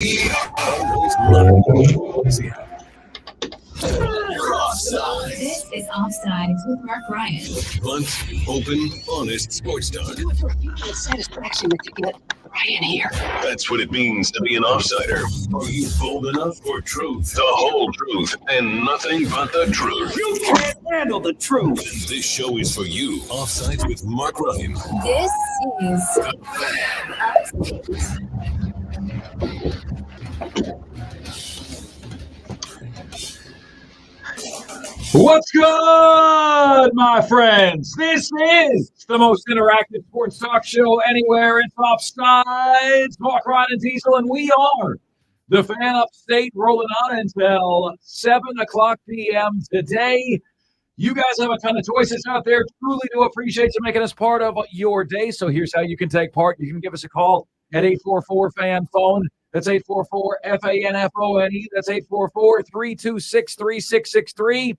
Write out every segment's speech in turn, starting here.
This is Offsides with Marc Ryan. Blunt, open, honest sports talk. Satisfaction with you. Ryan here. That's what it means to be an offsider. Are you bold enough for truth, the whole truth, and nothing but the truth? You can't handle the truth. And this show is for you. Offsides with Marc Ryan. This is Offsides. What's good, my friends? This is the most interactive sports talk show anywhere. It's Offsides. Marc Ryan and Diesel, and we are the Fan Upstate, rolling on until 7 o'clock p.m. today. You guys have a ton of choices out there. Truly do appreciate you making us part of your day. So here's how you can take part. You can give us a call at 844-FAN-PHONE. That's 844-FANFONE. That's 844-326-3663.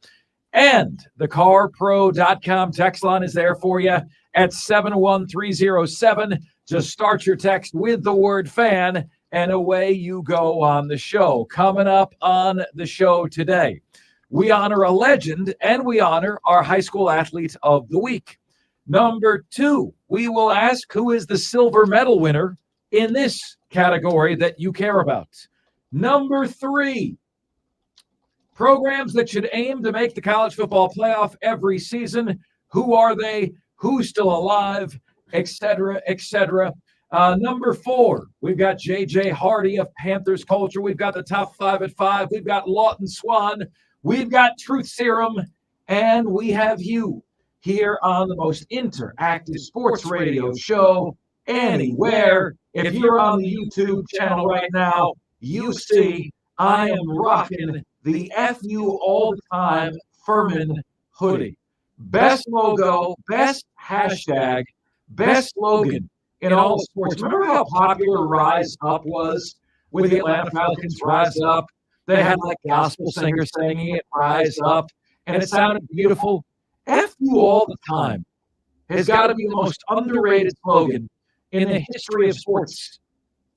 And the carpro.com text line is there for you at 71307. Just start your text with the word fan, and away you go on the show. Coming up on the show today, we honor a legend, and we honor our high school athlete of the week. Number 2, we will ask who is the silver medal winner in this category that you care about. Number 3, programs that should aim to make the college football playoff every season. Who are they? Who's still alive? Etc., etc. Number 4, we've got J.J. Hardy of Panthers Culture. We've got the top 5 at 5. We've got Lawton Swan. We've got Truth Serum. And we have you here on the most interactive sports radio show anywhere. If you're on the YouTube channel right now, you see I am rocking the FU all the time Furman hoodie. Best logo, best hashtag, best slogan in all the sports. Remember how popular Rise Up was with the Atlanta Falcons? Rise Up. They had like gospel singers singing it, Rise Up, and it sounded beautiful. FU all the time has got to be the most underrated slogan in the history of sports.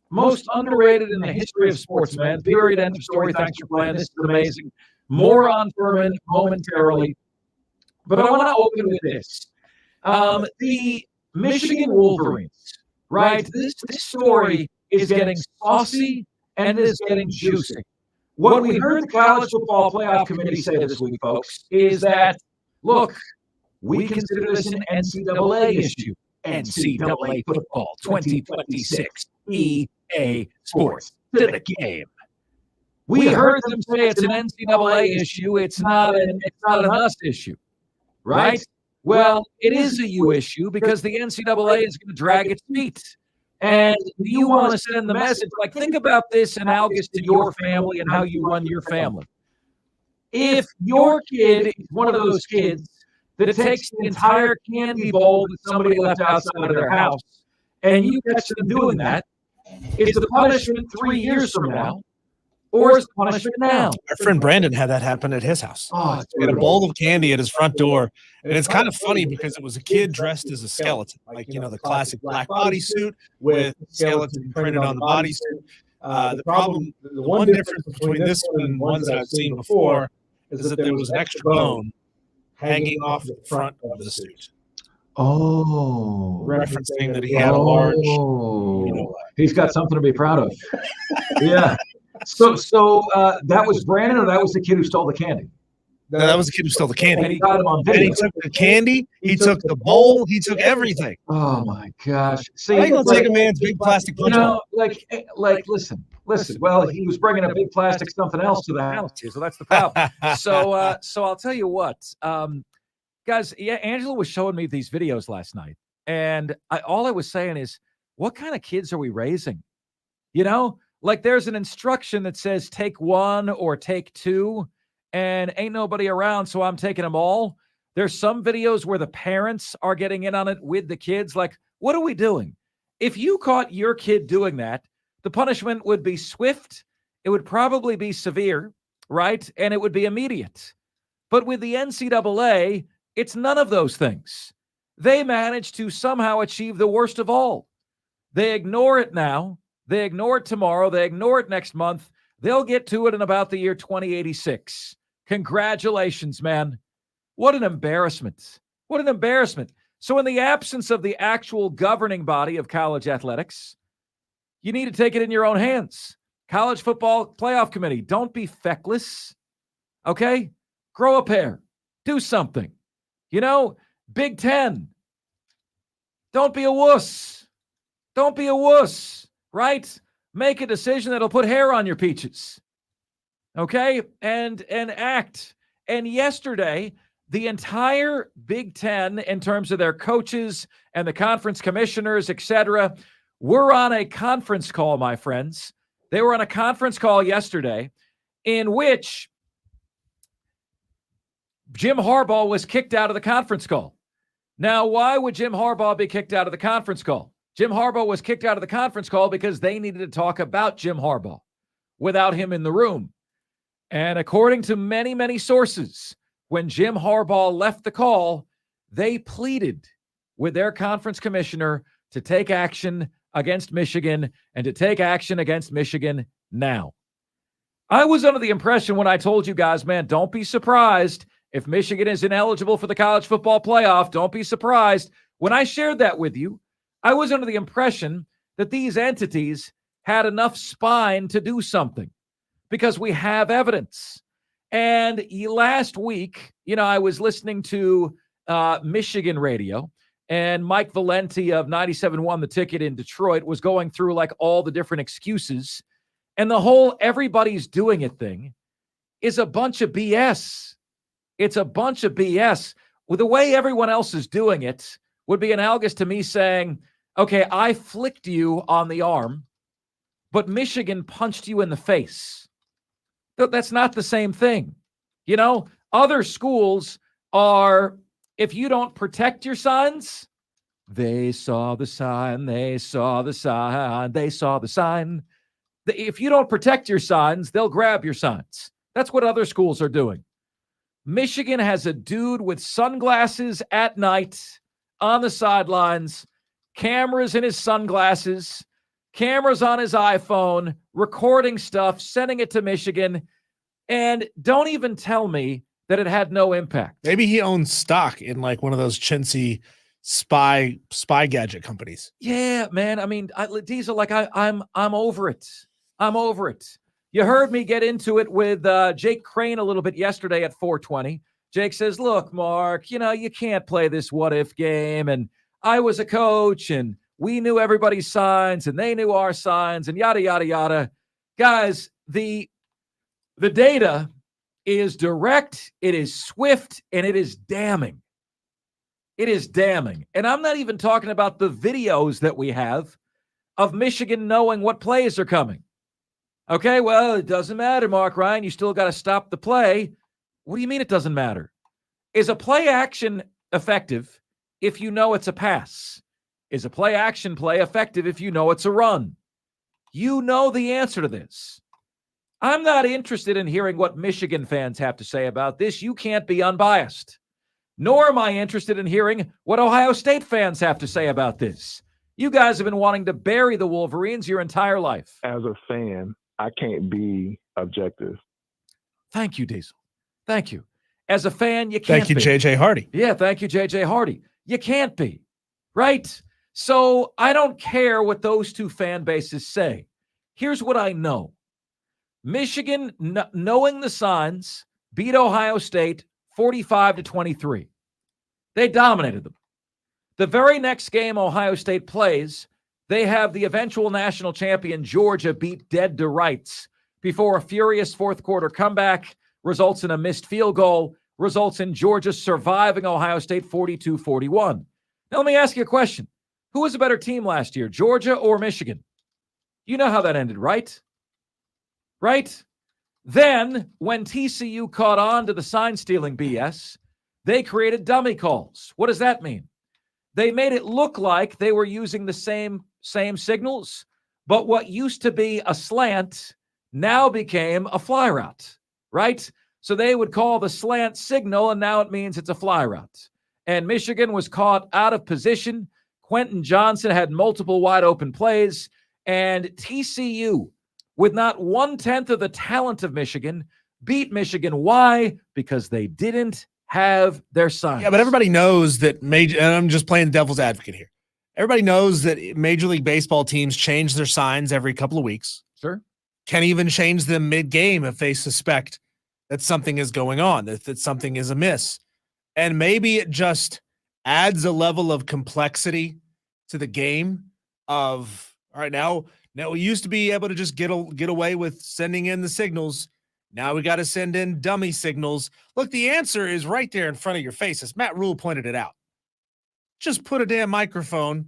Most underrated in the history of sports, man. Period. End of story. Thanks for playing. This is amazing. More on Furman momentarily. But I want to open with this. The Michigan Wolverines, right? This story is getting saucy and it is getting juicy. What we heard the College Football Playoff Committee say this week, folks, is that, look, we consider this an NCAA issue. NCAA football 2026. EA Sports to the game. We heard them say it's an NCAA issue. It's not an us issue, right? Well, it is a you issue because the NCAA is going to drag its feet. And you want to send the message, like, think about this analogous to your family and how you run your family. If your kid is one of those kids that takes the entire candy bowl that somebody left outside of their house, and you catch them doing that, is the punishment 3 years from now, or is the punishment now? Our friend Brandon had that happen at his house. Oh, He had a bowl of candy at his front door. And it's kind of funny because it was a kid dressed as a skeleton, like, you know, the classic black bodysuit with skeleton printed on the bodysuit. The one difference between this one and ones that I've seen before is that there was an extra bone hanging off the front of the suit. Oh, Referencing that he had a large, he's got something to be proud of. Yeah. So that was Brandon, or that was the kid who stole the candy? That was the kid who stole the candy. And he got him on And video. he took the candy, he took the bowl, he took everything. Oh my gosh! See, I ain't gonna take a man's big plastic punch bowl. Listen. Well, he was bringing a big plastic something else to the house here, so that's the problem. So I'll tell you what, guys. Yeah, Angela was showing me these videos last night, and all I was saying is, what kind of kids are we raising? You know, like there's an instruction that says take one or take two, and ain't nobody around, so I'm taking them all. There's some videos where the parents are getting in on it with the kids. Like, what are we doing? If you caught your kid doing that, the punishment would be swift. It would probably be severe, right? And it would be immediate. But with the NCAA, it's none of those things. They managed to somehow achieve the worst of all. They ignore it now. They ignore it tomorrow. They ignore it next month. They'll get to it in about the year 2086. Congratulations, man. What an embarrassment. What an embarrassment. So in the absence of the actual governing body of college athletics, you need to take it in your own hands. College Football Playoff Committee, don't be feckless. Okay? Grow a pair. Do something. Big Ten, don't be a wuss. Don't be a wuss, right? Make a decision that'll put hair on your peaches. Okay? And act. And yesterday, the entire Big Ten, in terms of their coaches and the conference commissioners, etc., were on a conference call, my friends. They were on a conference call yesterday in which Jim Harbaugh was kicked out of the conference call. Now, why would Jim Harbaugh be kicked out of the conference call? Jim Harbaugh was kicked out of the conference call because they needed to talk about Jim Harbaugh without him in the room. And according to many, many sources, when Jim Harbaugh left the call, they pleaded with their conference commissioner to take action against Michigan and to take action against Michigan now. I was under the impression when I told you guys, man, don't be surprised if Michigan is ineligible for the college football playoff. Don't be surprised. When I shared that with you, I was under the impression that these entities had enough spine to do something because we have evidence. And last week, I was listening to Michigan radio, and Mike Valenti of 97.1 The Ticket in Detroit was going through like all the different excuses. And the whole everybody's doing it thing is a bunch of BS. It's a bunch of BS. Well, the way everyone else is doing it would be analogous to me saying, okay, I flicked you on the arm, but Michigan punched you in the face. That's not the same thing. Other schools are, if you don't protect your signs, they saw the sign, they saw the sign, they saw the sign. If you don't protect your signs, they'll grab your signs. That's what other schools are doing. Michigan has a dude with sunglasses at night on the sidelines, cameras in his sunglasses, cameras on his iPhone, recording stuff, sending it to Michigan, and don't even tell me that it had no impact. Maybe he owns stock in like one of those chintzy spy gadget companies. Yeah, man. I mean, Diesel, like I'm over it. I'm over it. You heard me get into it with Jake Crane a little bit yesterday at 420. Jake says, look, Mark, you can't play this what-if game. And I was a coach, and we knew everybody's signs, and they knew our signs, and yada, yada, yada. Guys, the data is direct, it is swift, and it is damning. It is damning. And I'm not even talking about the videos that we have of Michigan knowing what plays are coming. Okay, well, it doesn't matter, Marc Ryan. You still got to stop the play. What do you mean it doesn't matter? Is a play action effective if you know it's a pass? Is a play action play effective if you know it's a run? You know the answer to this. I'm not interested in hearing what Michigan fans have to say about this. You can't be unbiased. Nor am I interested in hearing what Ohio State fans have to say about this. You guys have been wanting to bury the Wolverines your entire life. As a fan, I can't be objective. Thank you, Diesel. Thank you. As a fan, you can't Thank you, be. J.J. Hardy. Yeah, thank you, J.J. Hardy. You can't be, right? So I don't care what those two fan bases say. Here's what I know. Michigan, knowing the signs, beat Ohio State 45-23. They dominated them. The very next game Ohio State plays, they have the eventual national champion Georgia beat dead to rights before a furious fourth quarter comeback results in a missed field goal, results in Georgia surviving Ohio State 42-41. Now let me ask you a question. Who was a better team last year, Georgia or Michigan? You know how that ended, right? Right? Then, when TCU caught on to the sign-stealing BS, they created dummy calls. What does that mean? They made it look like they were using the same signals, but what used to be a slant now became a fly route, right? So they would call the slant signal, and now it means it's a fly route. And Michigan was caught out of position. Quentin Johnson had multiple wide-open plays, And TCU, with not 1/10 of the talent of Michigan, beat Michigan. Why? Because they didn't have their signs. Yeah, but everybody knows that and I'm just playing the devil's advocate here. Everybody knows that Major League Baseball teams change their signs every couple of weeks. Sure. Can even change them mid-game if they suspect that something is going on, that something is amiss. And maybe it just adds a level of complexity to the game of, all right, now we used to be able to just get away with sending in the signals. Now we got to send in dummy signals. Look, the answer is right there in front of your face, as Matt Rule pointed it out. Just put a damn microphone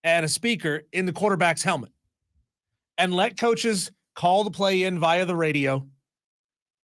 and a speaker in the quarterback's helmet and let coaches call the play in via the radio.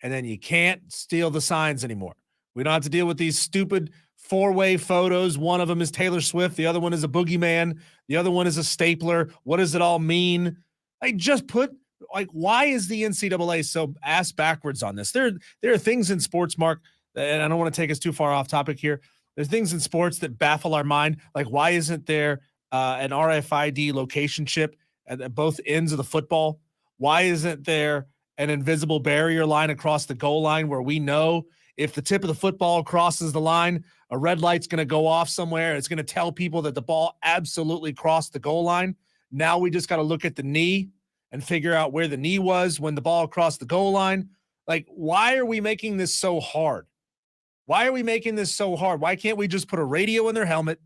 And then you can't steal the signs anymore. We don't have to deal with these stupid four-way photos. One of them is Taylor Swift. The other one is a boogeyman. The other one is a stapler. What does it all mean? Why is the NCAA so ass backwards on this? There are things in sports, Mark, and I don't want to take us too far off topic here. There's things in sports that baffle our mind. Like, why isn't there an RFID location chip at both ends of the football? Why isn't there an invisible barrier line across the goal line where we know if the tip of the football crosses the line, a red light's going to go off somewhere. It's going to tell people that the ball absolutely crossed the goal line. Now we just got to look at the knee and figure out where the knee was when the ball crossed the goal line. Like, why are we making this so hard? Why are we making this so hard? Why can't we just put a radio in their helmet,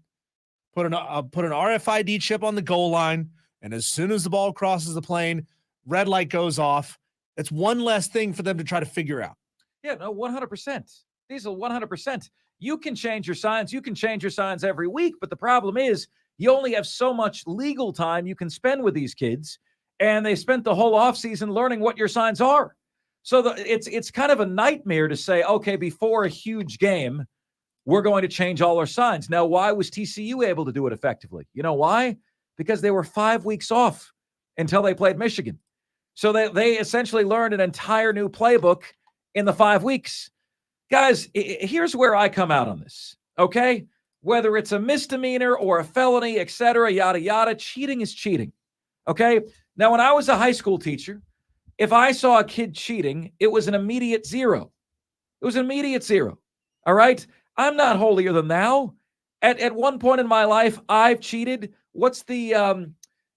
put an RFID chip on the goal line, and as soon as the ball crosses the plane, red light goes off? It's one less thing for them to try to figure out. Yeah, no, 100%. Diesel, 100%. You can change your signs. You can change your signs every week, but the problem is you only have so much legal time you can spend with these kids, and they spent the whole offseason learning what your signs are. So it's kind of a nightmare to say, okay, before a huge game, we're going to change all our signs. Now, why was TCU able to do it effectively? You know why? Because they were 5 weeks off until they played Michigan. So they essentially learned an entire new playbook in the 5 weeks. Guys, here's where I come out on this, okay? Whether it's a misdemeanor or a felony, et cetera, yada, yada, cheating is cheating, okay? Now, when I was a high school teacher, if I saw a kid cheating, it was an immediate zero. It was an immediate zero, all right? I'm not holier than thou. At one point in my life, I've cheated. What's the,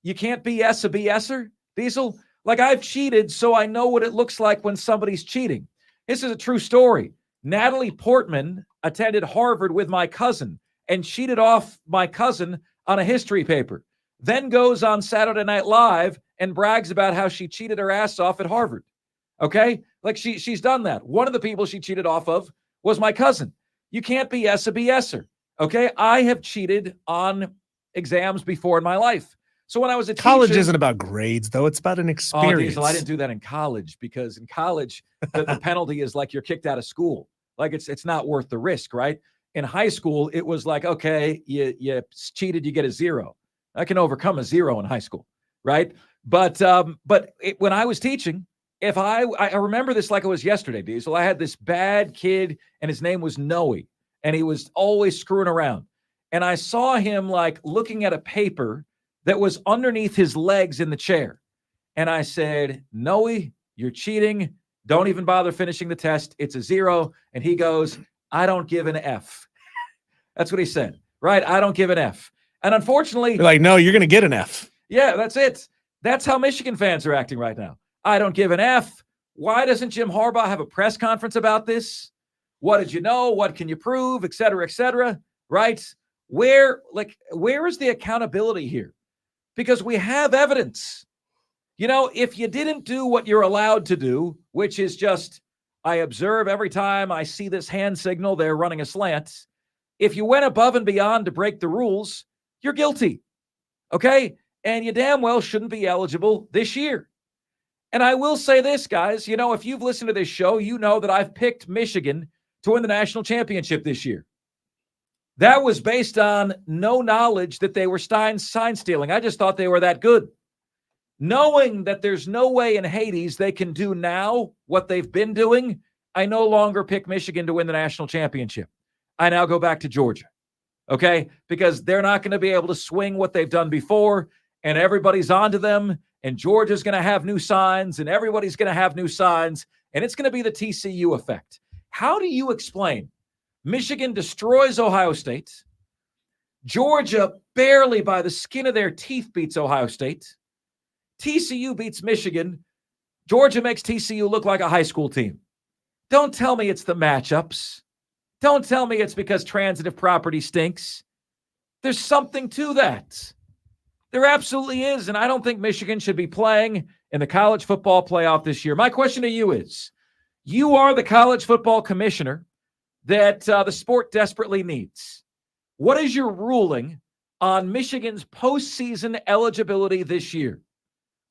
you can't BS a BSer, Diesel? Like, I've cheated, so I know what it looks like when somebody's cheating. This is a true story. Natalie Portman attended Harvard with my cousin and cheated off my cousin on a history paper. Then goes on Saturday Night Live and brags about how she cheated her ass off at Harvard. Okay? Like, she's done that. One of the people she cheated off of was my cousin. You can't BS a BSer. Okay? I have cheated on exams before in my life. So when I was a college teacher, isn't about grades, though. It's about an experience. Oh, Diesel, I didn't do that in college, because in college, the penalty is like you're kicked out of school. Like, it's not worth the risk, right? In high school, it was like, okay, you cheated, you get a zero. I can overcome a zero in high school, right? But when I was teaching, if I remember this like it was yesterday, Diesel, I had this bad kid, and his name was Noe, and he was always screwing around. And I saw him like looking at a paper that was underneath his legs in the chair. And I said, Noe, you're cheating. Don't even bother finishing the test. It's a zero. And he goes, I don't give an F. That's what he said, right? I don't give an F. And unfortunately, you're like, no, you're going to get an F. Yeah, that's it. That's how Michigan fans are acting right now. I don't give an F. Why doesn't Jim Harbaugh have a press conference about this? What did you know? What can you prove? Et cetera, right? Where is the accountability here? Because we have evidence. You know, if you didn't do what you're allowed to do, which is just, I observe every time I see this hand signal, they're running a slant. If you went above and beyond to break the rules, you're guilty. Okay? And you damn well shouldn't be eligible this year. And I will say this, guys, you know, if you've listened to this show, you know that I've picked Michigan to win the national championship this year. That was based on no knowledge that they were sign stealing. I just thought they were that good. Knowing that there's no way in Hades they can do now what they've been doing, I no longer pick Michigan to win the national championship. I now go back to Georgia, okay? Because they're not going to be able to swing what they've done before, and everybody's onto them, and Georgia's going to have new signs, and everybody's going to have new signs, and it's going to be the TCU effect. How do you explain Michigan destroys Ohio State, Georgia barely by the skin of their teeth beats Ohio State, TCU beats Michigan, Georgia makes TCU look like a high school team? Don't tell me it's the matchups. Don't tell me it's because transitive property stinks. There's something to that. There absolutely is, and I don't think Michigan should be playing in the college football playoff this year. My question to you is, you are the college football commissioner that the sport desperately needs. What is your ruling on Michigan's postseason eligibility this year?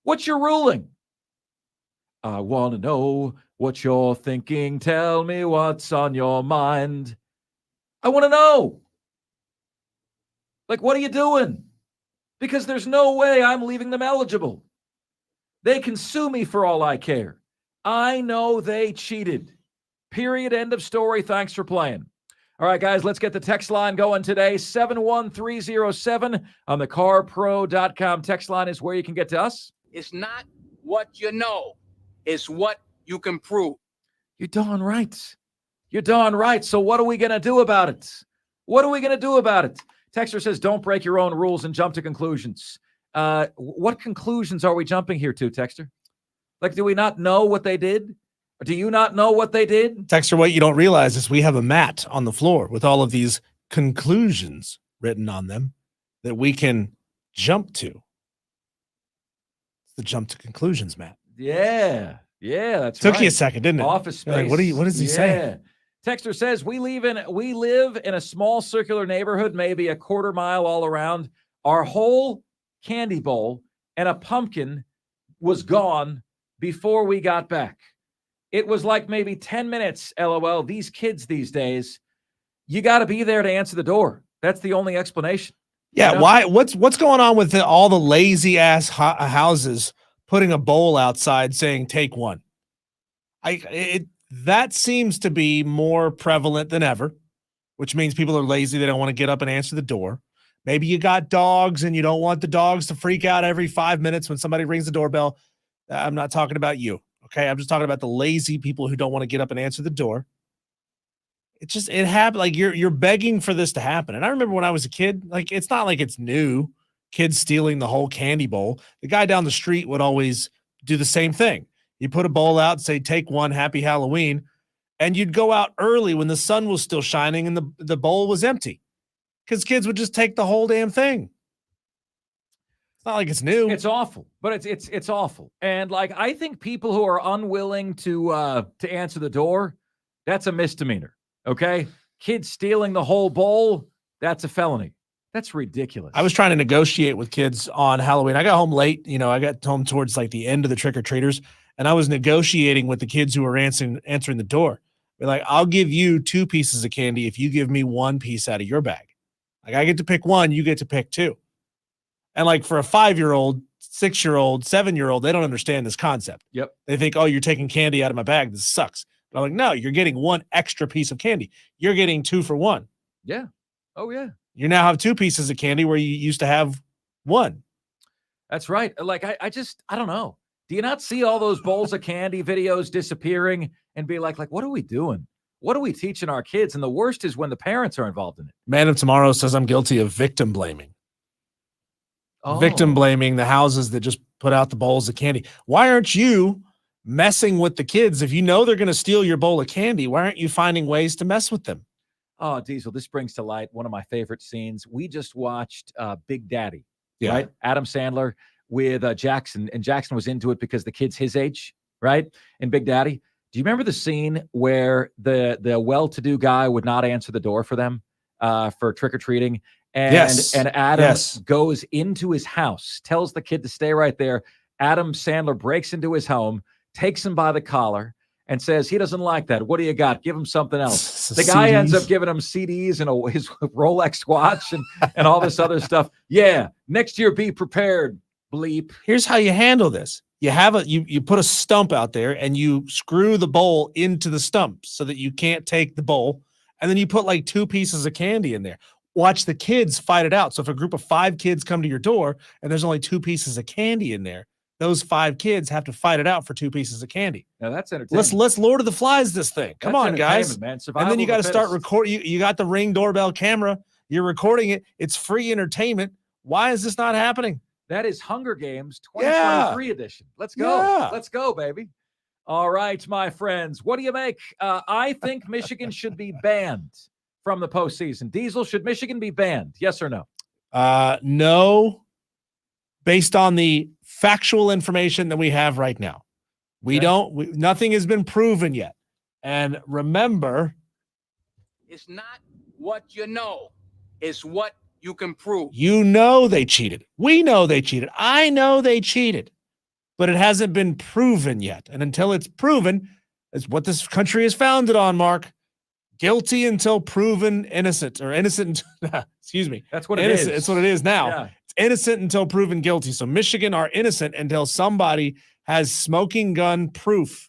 What's your ruling? I want to know what you're thinking. Tell me what's on your mind. I want to know. Like, what are you doing? Because there's no way I'm leaving them eligible. They can sue me for all I care. I know they cheated. Period. End of story. Thanks for playing. All right, guys, let's get the text line going today. 71307 on the carpro.com text line is where you can get to us. It's not what you know. It's what you can prove. You're darn right. You're darn right. So what are we going to do about it? What are we going to do about it? Texter says, don't break your own rules and jump to conclusions. What conclusions are we jumping here to, Texter? Like, do we not know what they did? Or do you not know what they did? Texter, what you don't realize is we have a mat on the floor with all of these conclusions written on them that we can jump to. It's the jump to conclusions, Matt. Yeah, that's Took right. you a second, didn't it? Office space. Like, what does he say? Texter says, we live in a small circular neighborhood, maybe a quarter mile all around. Our whole candy bowl and a pumpkin was gone before we got back. It was like maybe 10 minutes, LOL. These kids these days, you got to be there to answer the door. That's the only explanation. Yeah, You know? why? What's going on with all the lazy ass houses putting a bowl outside saying take one? That seems to be more prevalent than ever, which means people are lazy. They don't want to get up and answer the door. Maybe you got dogs and you don't want the dogs to freak out every 5 minutes when somebody rings the doorbell. I'm not talking about you. Okay. I'm just talking about the lazy people who don't want to get up and answer the door. It happened. Like you're begging for this to happen. And I remember when I was a kid, like, it's not like it's new. Kids stealing the whole candy bowl. The guy down the street would always do the same thing. You put a bowl out, say, take one, happy Halloween. And you'd go out early when the sun was still shining and the bowl was empty because kids would just take the whole damn thing. It's not like it's new. It's awful, but it's awful. And like, I think people who are unwilling to answer the door, that's a misdemeanor. Okay. Kids stealing the whole bowl, that's a felony. That's ridiculous. I was trying to negotiate with kids on Halloween. I got home late. I got home towards like the end of the trick-or-treaters, and I was negotiating with the kids who were answering the door. Be like, I'll give you 2 pieces of candy if you give me 1 piece out of your bag. Like, I get to pick 1, you get to pick 2. And like for a 5-year-old, 6-year-old, 7-year-old, they don't understand this concept. Yep. They think, oh, you're taking candy out of my bag. This sucks. But I'm like, no, you're getting 1 extra piece of candy. You're getting 2 for 1. Yeah. Oh, yeah. You now have 2 pieces of candy where you used to have 1. That's right. Like, I don't know. Do you not see all those bowls of candy videos disappearing and be like, what are we doing? What are we teaching our kids? And the worst is when the parents are involved in it. Man of Tomorrow says I'm guilty of victim blaming. Oh. Victim blaming the houses that just put out the bowls of candy. Why aren't you messing with the kids? If you know they're going to steal your bowl of candy, why aren't you finding ways to mess with them? Oh, Diesel, this brings to light one of my favorite scenes. We just watched Big Daddy, Yeah. right? Adam Sandler with Jackson, and Jackson was into it because the kid's his age, right? And Big Daddy. Do you remember the scene where the well-to-do guy would not answer the door for them for trick-or-treating? And, Yes. and Adam Yes. goes into his house, tells the kid to stay right there. Adam Sandler breaks into his home, takes him by the collar, and says, he doesn't like that. What do you got? Give him something else. The guy ends up giving him CDs and his Rolex watch and all this other stuff. Yeah, next year, be prepared, bleep. Here's how you handle this. You have you put a stump out there and you screw the bowl into the stump so that you can't take the bowl. And then you put like 2 pieces of candy in there. watch the kids fight it out. So if a group of 5 kids come to your door and there's only 2 pieces of candy in there, those 5 kids have to fight it out for 2 pieces of candy. Now that's entertaining. Let's Lord of the Flies this thing. Come That's on, guys. entertainment, man. And Survival then you of got the to start fittest. recording. You got the Ring doorbell camera. You're recording it. It's free entertainment. Why is this not happening? That is Hunger Games 2023 edition. Let's go. Yeah. Let's go, baby. All right, my friends. What do you make? I think Michigan should be banned from the postseason. Diesel, should Michigan be banned? Yes or no? No, based on the factual information that we have right now. Nothing has been proven yet. And remember, It's not what you know, it's what you can prove. you know they cheated. We know they cheated. I know they cheated. But it hasn't been proven yet. And until it's proven, it's what this country is founded on, Mark. Guilty until proven innocent, or innocent. Excuse me. That's what it innocent. is. It's what it is now. Yeah. It's innocent until proven guilty. So Michigan are innocent until somebody has smoking gun proof,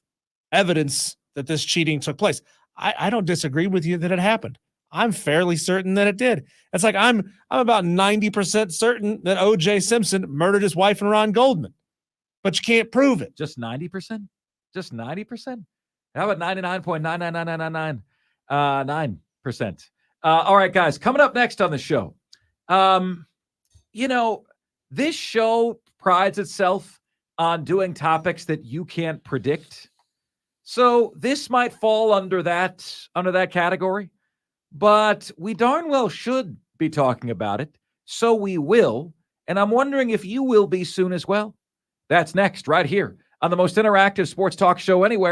evidence that this cheating took place. I don't disagree with you that it happened. I'm fairly certain that it did. It's like I'm about 90% certain that O.J. Simpson murdered his wife and Ron Goldman. But you can't prove it. Just 90%? Just 90%? How about 99.99999%? All right, guys, coming up next on the show. This show prides itself on doing topics that you can't predict. So this might fall under that category, but we darn well should be talking about it. So we will. And I'm wondering if you will be soon as well. That's next, right here on the most interactive sports talk show anywhere.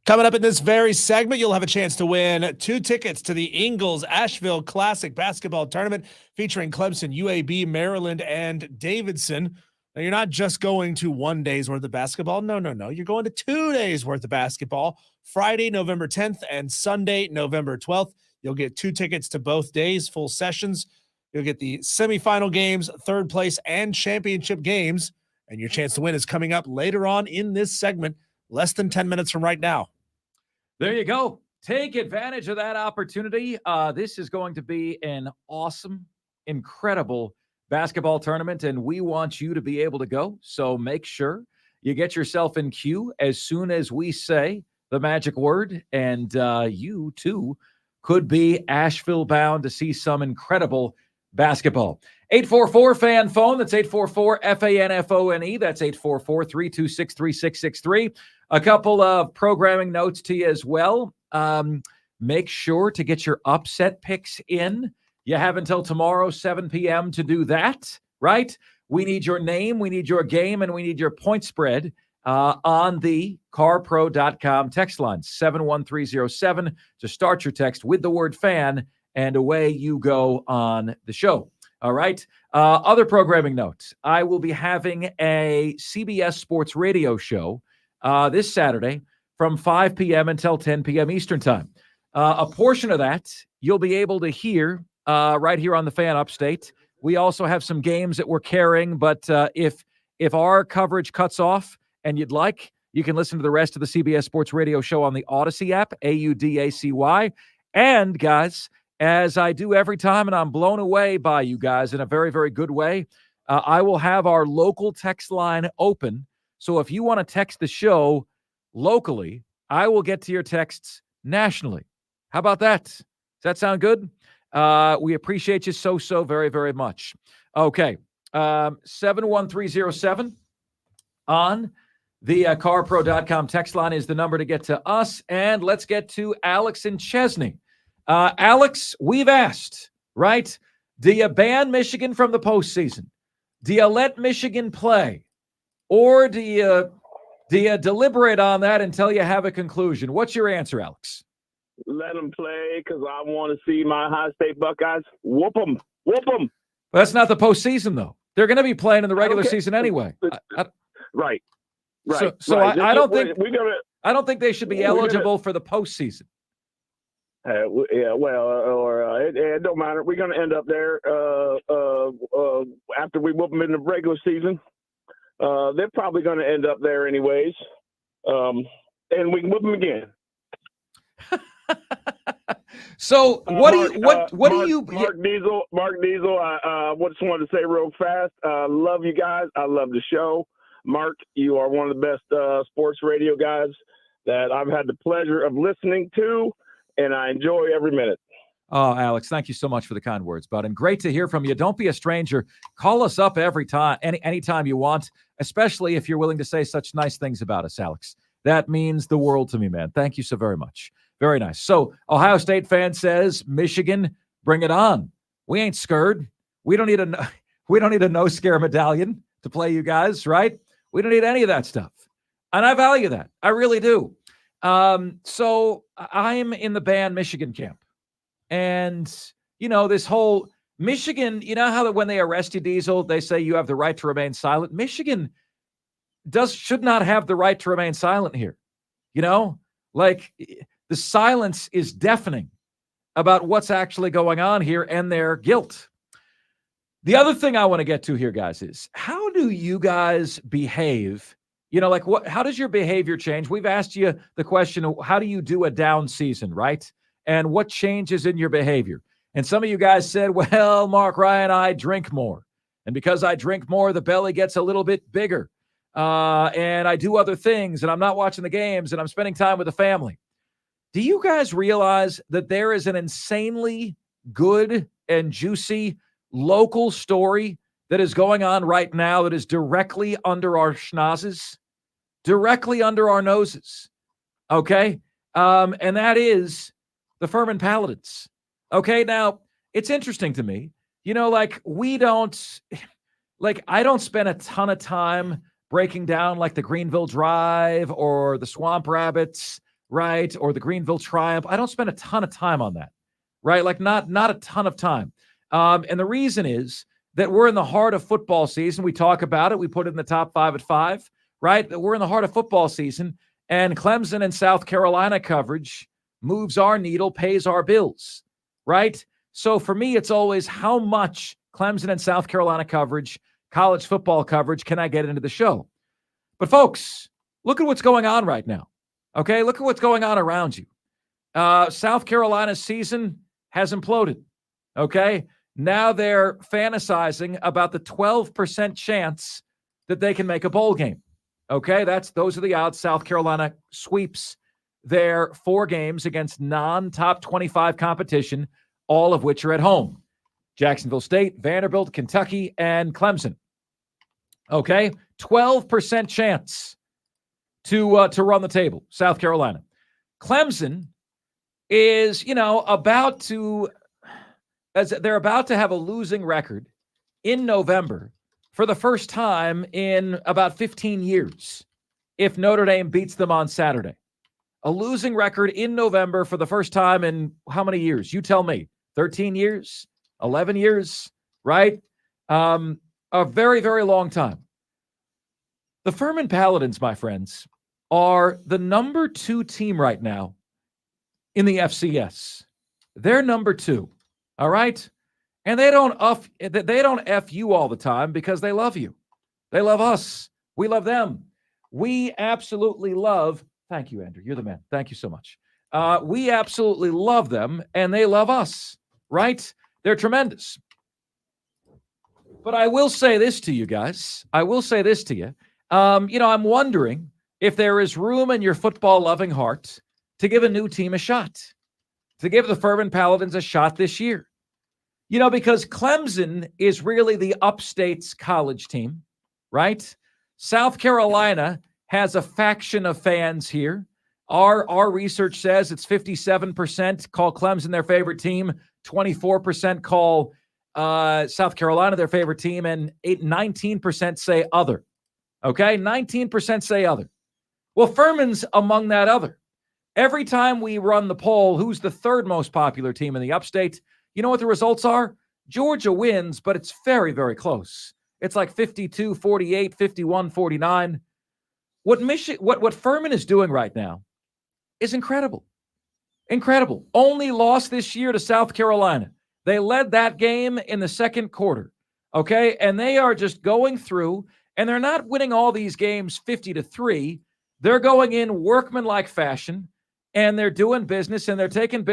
Coming up in this very segment, you'll have a chance to win 2 tickets to the Ingles Asheville Classic Basketball Tournament featuring Clemson, UAB, Maryland, and Davidson. Now, you're not just going to 1 day's worth of basketball. No. You're going to 2 days worth of basketball. Friday, November 10th, and Sunday, November 12th. You'll get 2 tickets to both days, full sessions. You'll get the semifinal games, third place, and championship games. And your chance to win is coming up later on in this segment, less than 10 minutes from right now. There you go. Take advantage of that opportunity. This is going to be an awesome, incredible basketball tournament, and we want you to be able to go. So make sure you get yourself in queue as soon as we say the magic word, and you too could be Asheville bound to see some incredible basketball. 844-FAN phone. That's 844-FANFONE. That's 844-326-3663. A couple of programming notes to you as well. Make sure to get your upset picks in. You have until tomorrow, 7 p.m. to do that, right? We need your name, we need your game, and we need your point spread on the carpro.com text line, 71307, to start your text with the word fan, and away you go on the show. All right. Other programming notes. I will be having a CBS Sports radio show this Saturday from 5 p.m. until 10 p.m. Eastern time. A portion of that you'll be able to hear right here on the Fan Upstate. We also have some games that we're carrying, but if our coverage cuts off and you'd like, you can listen to the rest of the CBS Sports radio show on the Odyssey app, AUDACY. And guys, as I do every time, and I'm blown away by you guys in a very, very good way, I will have our local text line open. So if you want to text the show locally, I will get to your texts nationally. How about that? Does that sound good? We appreciate you so very, very much. Okay. 71307 on the carpro.com text line is the number to get to us. And let's get to Alex and Chesney. Alex, we've asked, right? Do you ban Michigan from the postseason? Do you let Michigan play? Or do you deliberate on that until you have a conclusion? What's your answer, Alex? Let them play because I want to see my Ohio State Buckeyes whoop them. That's not the postseason, though. They're going to be playing in the regular Okay. season anyway. Right. So right. I don't think we're gonna. I don't think they should be We're gonna- eligible for the postseason. Yeah, well, it don't matter. We're going to end up there after we whoop them in the regular season. They're probably going to end up there anyways, and we can whoop them again. So what do you what Mark, do you Mark Diesel? I just wanted to say real fast. Love you guys. I love the show. Mark, you are one of the best sports radio guys that I've had the pleasure of listening to, and I enjoy every minute. Oh, Alex, thank you so much for the kind words, bud. And great to hear from you. Don't be a stranger. Call us up every time, anytime you want, especially if you're willing to say such nice things about us, Alex. That means the world to me, man. Thank you so very much. Very nice. So, Ohio State fan says, Michigan, bring it on. We ain't scared. We don't need a no scare medallion to play you guys, right? We don't need any of that stuff. And I value that. I really do. So I'm in the band Michigan camp. And, this whole Michigan, you know how that when they arrest you, Diesel, they say you have the right to remain silent. Michigan should not have the right to remain silent here. Like the silence is deafening about what's actually going on here and their guilt. The other thing I want to get to here, guys, is how do you guys behave? How does your behavior change? We've asked you the question, how do you do a down season, right? And what changes in your behavior? And some of you guys said, well, Marc Ryan, I drink more. And because I drink more, the belly gets a little bit bigger. And I do other things, and I'm not watching the games, and I'm spending time with the family. Do you guys realize that there is an insanely good and juicy local story that is going on right now that is directly under our schnozzes, directly under our noses, okay? And that is the Furman Paladins, okay? Now, it's interesting to me, I don't spend a ton of time breaking down like the Greenville Drive or the Swamp Rabbits, right, or the Greenville Triumph. I don't spend a ton of time on that, right? Like not a ton of time. And the reason is that we're in the heart of football season. We talk about it. We put it in the top 5 at 5, right? That we're in the heart of football season, and Clemson and South Carolina coverage moves our needle, pays our bills, right? So for me, it's always how much Clemson and South Carolina coverage, college football coverage, can I get into the show? But folks, look at what's going on right now, okay? Look at what's going on around you. South Carolina's season has imploded, okay? Now they're fantasizing about the 12% chance that they can make a bowl game. Okay, those are the odds. South Carolina sweeps their 4 games against non-top 25 competition, all of which are at home. Jacksonville State, Vanderbilt, Kentucky, and Clemson. Okay, 12% chance to run the table, South Carolina. Clemson is, about to have a losing record in November for the first time in about 15 years if Notre Dame beats them on Saturday. A losing record in November for the first time in how many years? You tell me. 13 years? 11 years? Right? A very, very long time. The Furman Paladins, my friends, are the number 2 team right now in the FCS. They're number 2. All right? And they don't F you all the time because they love you. They love us. We love them. We absolutely love, thank you, Andrew. You're the man. Thank you so much. We absolutely love them, and they love us, right? They're tremendous. But I will say this to you guys. I will say this to you. I'm wondering if there is room in your football-loving heart to give a new team a shot, to give the Furman Paladins a shot this year. Because Clemson is really the upstate's college team, right? South Carolina has a faction of fans here. Our research says it's 57% call Clemson their favorite team, 24% call South Carolina their favorite team, and 19% say other. Okay? 19% say other. Well, Furman's among that other. Every time we run the poll, who's the 3rd most popular team in the upstate? You know what the results are? Georgia wins, but it's very, very close. It's like 52-48, 51-49. What Furman is doing right now is incredible. Incredible. Only lost this year to South Carolina. They led that game in the second quarter. Okay? And they are just going through, and they're not winning all these games 50-3. They're going in workmanlike fashion, and they're doing business, and they're taking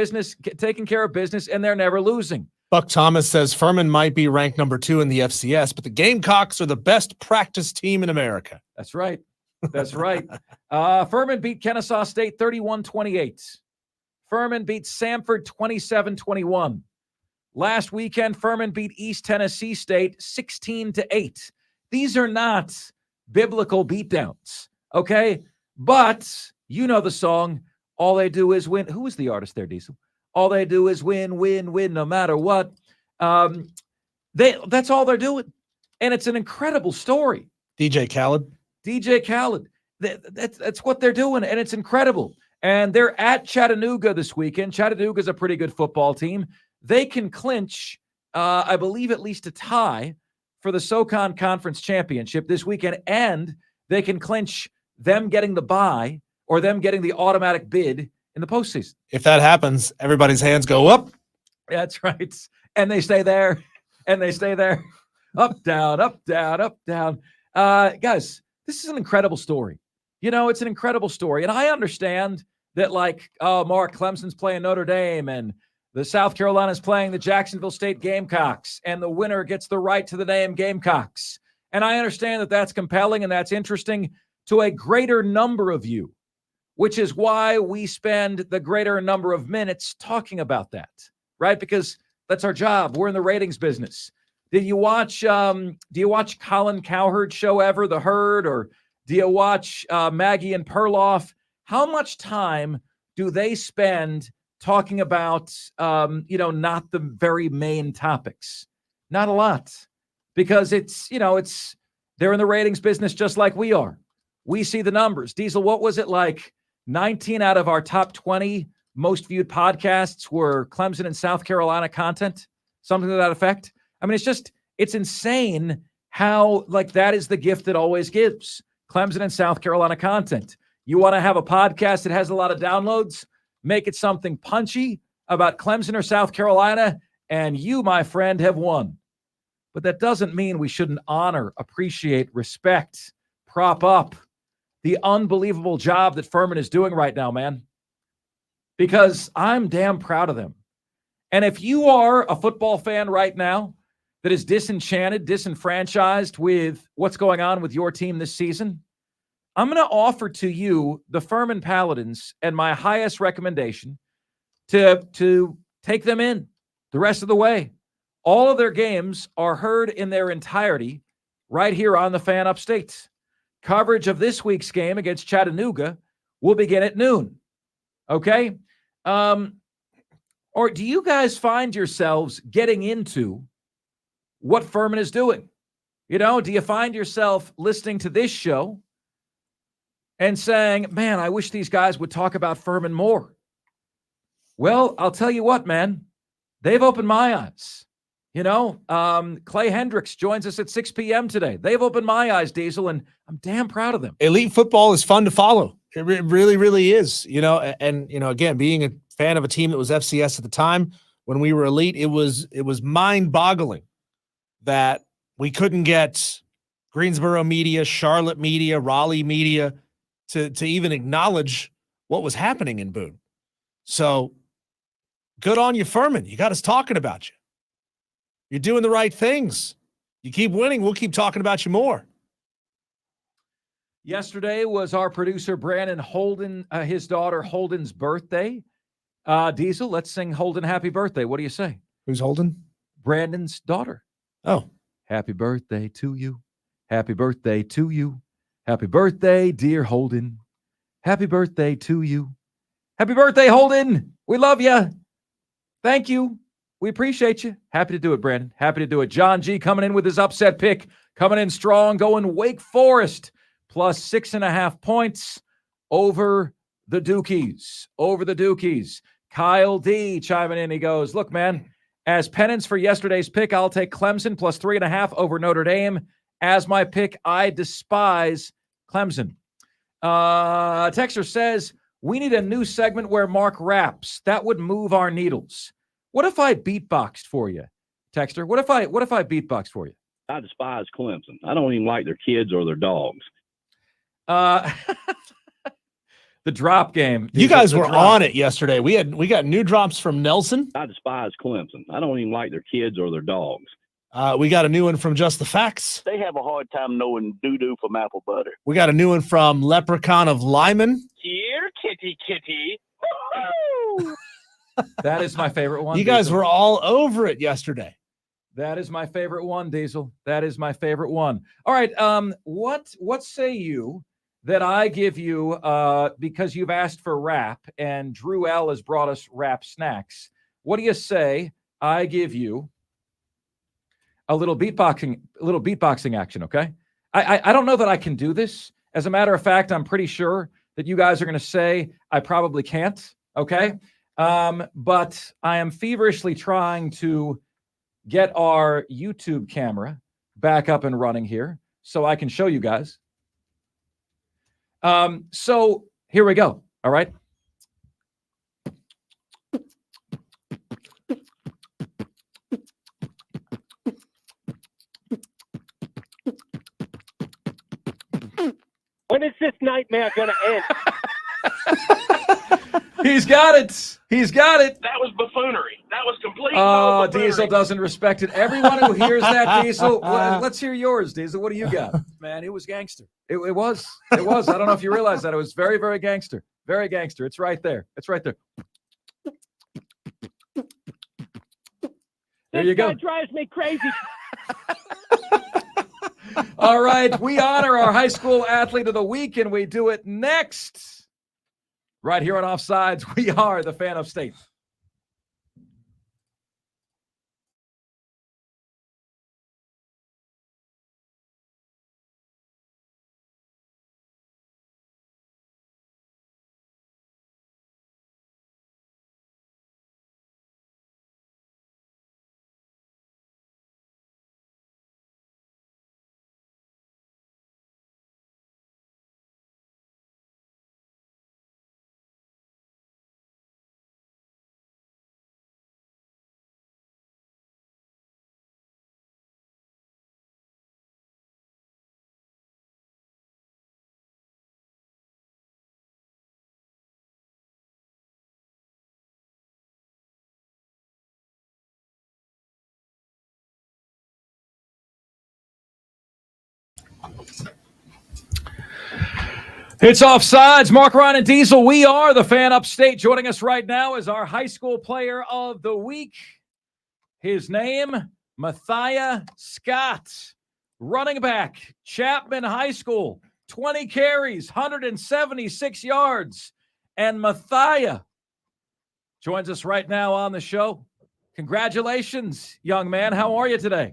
care of business, and they're never losing. Buck Thomas says Furman might be ranked number 2 in the FCS, but the Gamecocks are the best practice team in America. That's right. That's right. Furman beat Kennesaw State 31-28. Furman beat Samford 27-21. Last weekend, Furman beat East Tennessee State 16-8. These are not biblical beatdowns, okay? But you know the song, all they do is win. Who is the artist there, Diesel? All they do is win, win, win, no matter what. That's all they're doing. And it's an incredible story. DJ Khaled. That's what they're doing, and it's incredible. And they're at Chattanooga this weekend. Chattanooga's a pretty good football team. They can clinch, I believe, at least a tie for the SoCon Conference Championship this weekend, and they can clinch them getting the bye or them getting the automatic bid in the postseason. If that happens, everybody's hands go up. That's right. And they stay there, and they stay there. Up, down, up, down, up, down. Guys, this is an incredible story. You know, it's an incredible story. And I understand that, like, Mark, Clemson's playing Notre Dame, and the South Carolina's playing the Jacksonville State Gamecocks, and the winner gets the right to the name Gamecocks. And I understand that that's compelling and that's interesting to a greater number of you, which is why we spend the greater number of minutes talking about that, right? Because that's our job. We're in the ratings business. Do you watch Colin Cowherd's show ever, The Herd, or do you watch Maggie and Perloff? How much time do they spend talking about, not the very main topics? Not a lot, because they're in the ratings business just like we are. We see the numbers. Diesel, what was it like? 19 out of our top 20 most viewed podcasts were Clemson and South Carolina content, something to that effect. I mean, it's insane how, like, that is the gift that always gives. Clemson and South Carolina content. You want to have a podcast that has a lot of downloads? Make it something punchy about Clemson or South Carolina, and you, my friend, have won. But that doesn't mean we shouldn't honor, appreciate, respect, prop up the unbelievable job that Furman is doing right now, man. Because I'm damn proud of them. And if you are a football fan right now that is disenchanted, disenfranchised with what's going on with your team this season, I'm going to offer to you the Furman Paladins and my highest recommendation to take them in the rest of the way. All of their games are heard in their entirety right here on the Fan Upstate. Coverage of this week's game against Chattanooga will begin at noon. Okay? Or do you guys find yourselves getting into what Furman is doing? You know, do you find yourself listening to this show and saying, man, I wish these guys would talk about Furman more? Well, I'll tell you what, man, they've opened my eyes. You know, Clay Hendricks joins us at 6 p.m. today. They've opened my eyes, Diesel, and I'm damn proud of them. Elite football is fun to follow. It really, really is. You know, and again, being a fan of a team that was FCS at the time when we were elite, it was mind-boggling that we couldn't get Greensboro media, Charlotte media, Raleigh media to even acknowledge what was happening in Boone. So good on you, Furman. You got us talking about you. You're doing the right things. You keep winning, we'll keep talking about you more. Yesterday was our producer, Brandon Holden, his daughter Holden's birthday. Diesel, let's sing Holden happy birthday. What do you say? Who's Holden? Brandon's daughter. Oh. Happy birthday to you. Happy birthday to you. Happy birthday, dear Holden. Happy birthday to you. Happy birthday, Holden. We love you. Thank you. We appreciate you. Happy to do it, Brandon. Happy to do it. John G coming in with his upset pick. Coming in strong, going Wake Forest plus 6.5 points over the Dukies. Over the Dukies. Kyle D chiming in. He goes, look, man, as penance for yesterday's pick, I'll take Clemson plus 3.5 over Notre Dame as my pick. I despise Clemson. Texter says, we need a new segment where Mark raps. That would move our needles. What if I beatboxed for you, Texter? What if I beatboxed for you? I despise Clemson. I don't even like their kids or their dogs. The drop game. You guys were on it yesterday. We got new drops from Nelson. I despise Clemson. I don't even like their kids or their dogs. We got a new one from Just the Facts. They have a hard time knowing doo-doo from apple butter. We got a new one from Leprechaun of Lyman. Here, kitty, kitty. That is my favorite one. You guys Diesel. were all over it yesterday. That is my favorite one, Diesel. That is my favorite one. All right. What say you that I give you, because you've asked for rap and Drew L has brought us rap snacks. What do you say I give you a little beatboxing action, okay? I don't know that I can do this. As a matter of fact, I'm pretty sure that you guys are going to say I probably can't, okay? But I am feverishly trying to get our YouTube camera back up and running here so I can show you guys. So here we go. All right. When is this nightmare going to end? He's got it. He's got it. That was buffoonery. That was complete. Oh, Diesel doesn't respect it. Everyone who hears that, Diesel, let's hear yours, Diesel. What do you got? Man, it was gangster. It was. I don't know if you realize that. It was very, very gangster. Very gangster. It's right there. It's right there. There you go. That drives me crazy. All right. We honor our high school athlete of the week, and we do it next. Right here on Offsides, we are the Fan of State. It's Offsides. Marc Ryan and Diesel. We are the Fan Upstate. Joining us right now is our high school player of the week. His name, Matthias Scott. Running back, Chapman High School. 20 carries, 176 yards. And Matthias joins us right now on the show. Congratulations, young man. How are you today?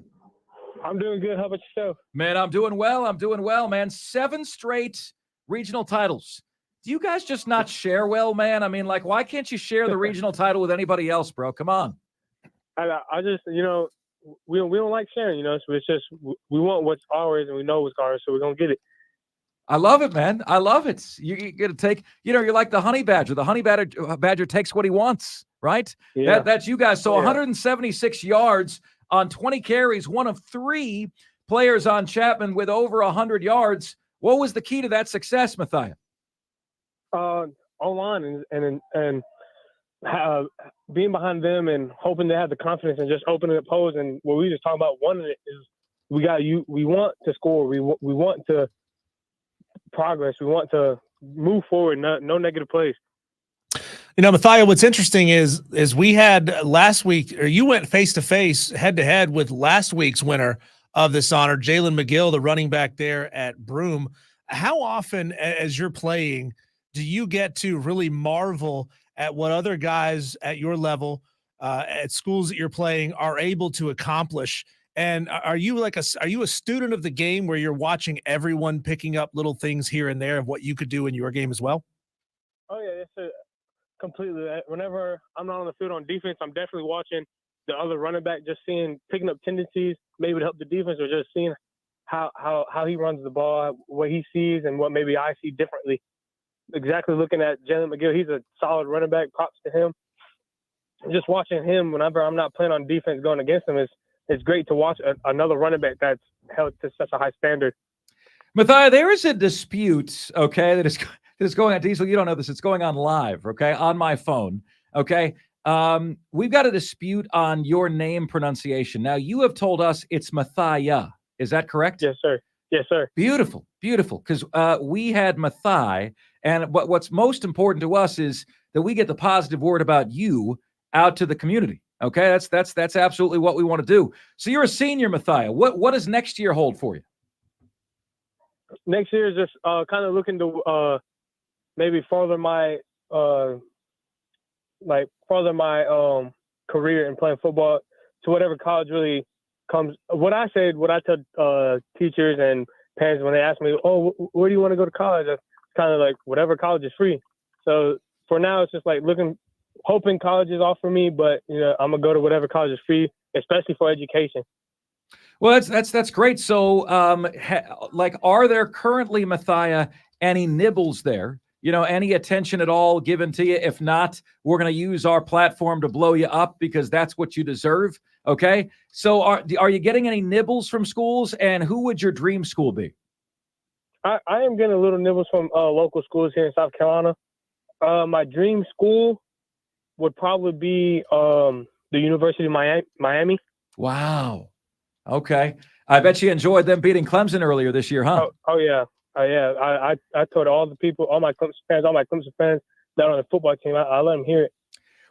I'm doing good. How about yourself? Man, I'm doing well, man. 7 straight regional titles. Do you guys just not share well, man? I mean, like, why can't you share the regional title with anybody else, bro? Come on. I just, we don't like sharing, so it's just, we want what's ours and we know what's ours, so we're going to get it. I love it, man. I love it. You get to take, you're like the honey badger. The honey badger takes what he wants, right? Yeah. That's you guys. So 176 yards on 20 carries, one of 3 players on Chapman with over 100 yards. What was the key to that success, Matthias? Online and being behind them and hoping they have the confidence and just opening up holes. And what we just talking about, one of it is we want to score. We want to progress. We want to move forward. No negative plays. Matthias, what's interesting is we had last week, or you went face to face, head to head with last week's winner of this honor, Jalen McGill, the running back there at Broome. How often, as you're playing, do you get to really marvel at what other guys at your level, at schools that you're playing, are able to accomplish? And are you a student of the game where you're watching everyone picking up little things here and there of what you could do in your game as well? Oh yeah, it's completely. Whenever I'm not on the field on defense, I'm definitely watching the other running back, just picking up tendencies, maybe to help the defense, or just seeing how he runs the ball, what he sees, and what maybe I see differently. Exactly looking at Jalen McGill, he's a solid running back. Props to him. Just watching him whenever I'm not playing on defense going against him it's great to watch another running back that's held to such a high standard. Mathia, there is a dispute, okay, that is going on. Diesel, you don't know this. It's going on live, okay, on my phone, okay? We've got a dispute on your name pronunciation. Now, you have told us it's Mathia. Is that correct? Yes, sir. Yes, sir. Beautiful, beautiful, because we had Mathai, and what's most important to us is that we get the positive word about you out to the community, okay? That's absolutely what we want to do. So you're a senior, Mathia. What does next year hold for you? Next year is just kind of looking to maybe further my career in playing football to whatever college really comes. What I tell teachers and parents when they ask me, "Oh, where do you want to go to college?" It's kind of like whatever college is free. So for now, it's just like hoping colleges offer me, but I'm gonna go to whatever college is free, especially for education. Well, that's great. So, are there currently, Mathia, any nibbles there? Any attention at all given to you? If not, we're going to use our platform to blow you up because that's what you deserve. Okay. So, are you getting any nibbles from schools? And who would your dream school be? I am getting a little nibbles from local schools here in South Carolina. My dream school would probably be the University of Miami. Wow. Okay. I bet you enjoyed them beating Clemson earlier this year, huh? Oh yeah. Yeah. I told all the people, all my Clemson fans that on the football team, I let them hear it.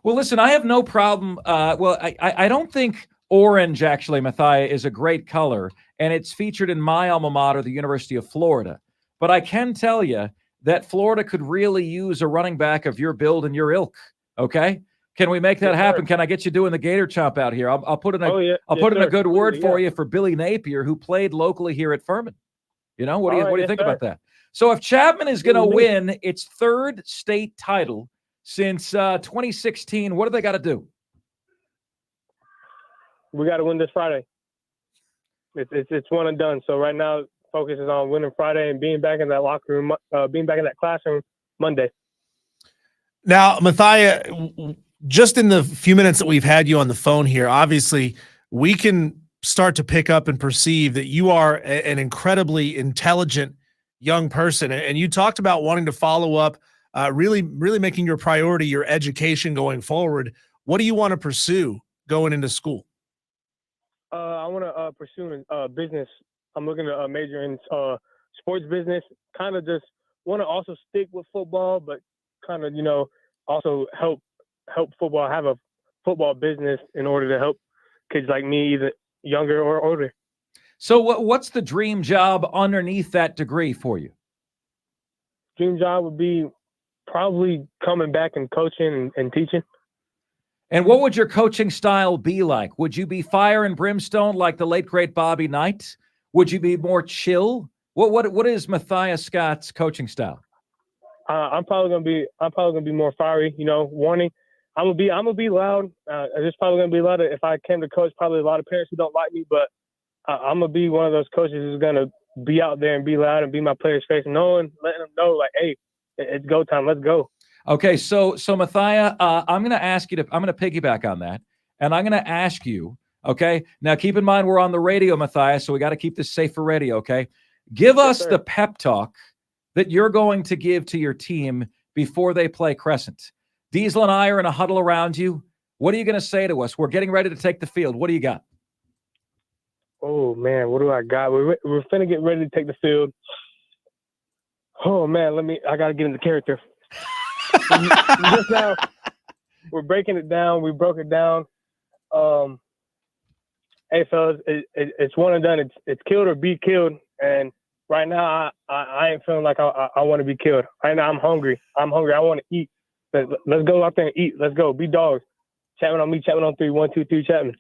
Well, listen, I have no problem. I don't think orange, actually, Mathia, is a great color, and it's featured in my alma mater, the University of Florida. But I can tell you that Florida could really use a running back of your build and your ilk, okay? Can we make that happen? Can I get you doing the Gator chomp out here? I'll put in a good word for you for Billy Napier, who played locally here at Furman. What do you think about that? So if Chapman is going to win its third state title since 2016, what do they got to do? We got to win this Friday. It's one and done. So right now, focus is on winning Friday and being back in that locker room, being back in that classroom Monday. Now, Mathia, just in the few minutes that we've had you on the phone here, obviously we can start to pick up and perceive that you are an incredibly intelligent young person. And you talked about wanting to follow up, really making your priority your education going forward. What do you want to pursue going into school? I want to pursue business. I'm looking to major in sports business. Kind of just want to also stick with football, but kind of, also help football, have a football business in order to help kids like me, either younger or older. So what's the dream job underneath that degree for you? Dream job would be probably coming back and coaching and teaching. And what would your coaching style be like? Would you be fire and brimstone like the late, great Bobby Knight? Would you be more chill? What is Mathia Scott's coaching style? I'm probably gonna be more fiery. Warning. I'm gonna be loud. It's probably gonna be loud. If I came to coach, probably a lot of parents who don't like me, but I'm gonna be one of those coaches who's gonna be out there and be loud and be my players' face, letting them know, like, hey, it's go time. Let's go. Okay, so Mathia, I'm gonna piggyback on that, and I'm gonna ask you. Okay, now keep in mind we're on the radio, Mathia, so we got to keep this safe for radio. Okay, give us the pep talk that you're going to give to your team before they play Crescent. Diesel and I are in a huddle around you. What are you going to say to us? We're getting ready to take the field. What do you got? Oh, man, what do I got? We're finna get ready to take the field. Oh, man, I got to get into character. Just now, we're breaking it down. We broke it down. Hey, fellas, it's one and done. It's killed or be killed. And right now, I ain't feeling like I want to be killed. Right now, I'm hungry. I want to eat. Let's go out there and eat. Let's go. Be dogs. Chapman on me. Chapman on 3. 1, 2, 3. Chapman.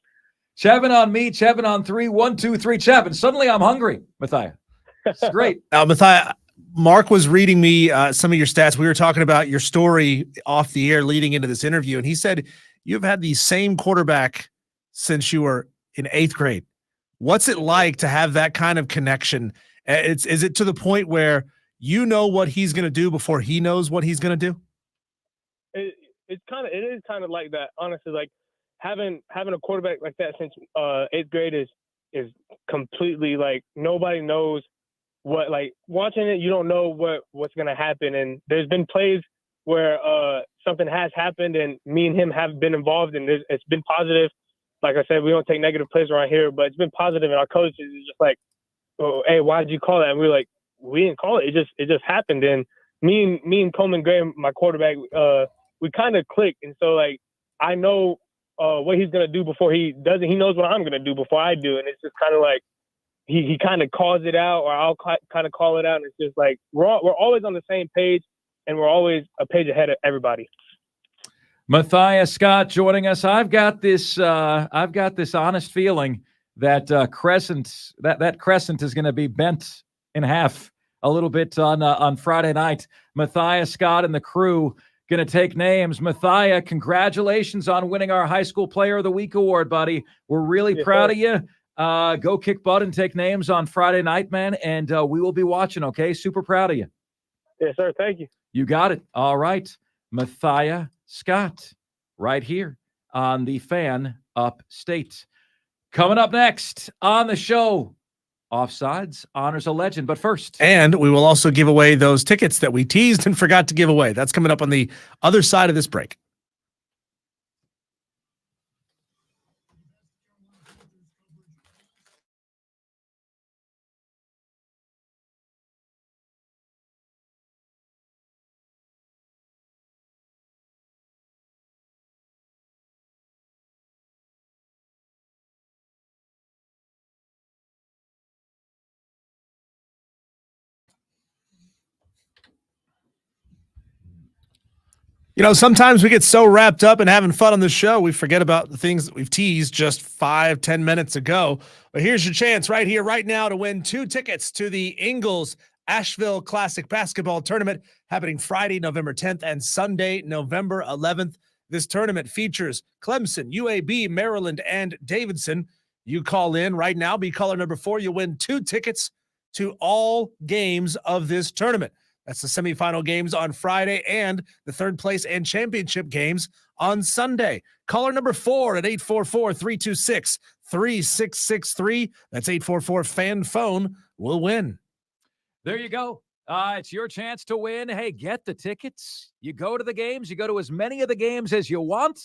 Chapman on me. Chapman on 3. 1, 2, 3. Chapman. Suddenly, I'm hungry, Mathia. It's great. Now, Mathia, Mark was reading me some of your stats. We were talking about your story off the air leading into this interview, and he said you've had the same quarterback since you were in 8th grade. What's it like to have that kind of connection? Is it to the point where you know what he's going to do before he knows what he's going to do? It is kind of like that, honestly. Like having a quarterback like that since 8th grade is completely like nobody knows what, like watching it, you don't know what's going to happen. And there's been plays where something has happened and me and him have been involved and it's been positive. Like I said, we don't take negative plays around here, but it's been positive. And our coach is just like, oh, hey, why did you call that? And we were like, we didn't call it. It just happened. And me and Coleman Gray, my quarterback, we kind of clicked. And so like, I know what he's going to do before he does it. He knows what I'm going to do before I do. And it's just kind of like, he kind of calls it out or I'll kind of call it out. And it's just like, we're always on the same page and we're always a page ahead of everybody. Matthias Scott joining us. I've got this honest feeling that crescent is going to be bent in half a little bit on Friday night. Matthias Scott and the crew going to take names. Matthias, congratulations on winning our High School Player of the Week award, buddy. We're really proud of you. Go kick butt and take names on Friday night, man, and we will be watching, okay? Super proud of you. Yes, sir. Thank you. You got it. All right. Matthias Scott right here on the Fan Upstate. Coming up next on the show, Offsides honors a legend. But first. And we will also give away those tickets that we teased and forgot to give away. That's coming up on the other side of this break. You know, sometimes we get so wrapped up in having fun on the show, we forget about the things that we've teased just 5-10 minutes ago. But here's your chance right here, right now to win 2 tickets to the Ingles Asheville Classic Basketball Tournament happening Friday, November 10th and Sunday, November 11th. This tournament features Clemson, UAB, Maryland, and Davidson. You call in right now, be caller number 4. You win 2 tickets to all games of this tournament. That's the semifinal games on Friday and the third place and championship games on Sunday. Caller number 4 at 844-326-3663. That's 844-FAN-PHONE will win. There you go. It's your chance to win. Hey, get the tickets. You go to the games. You go to as many of the games as you want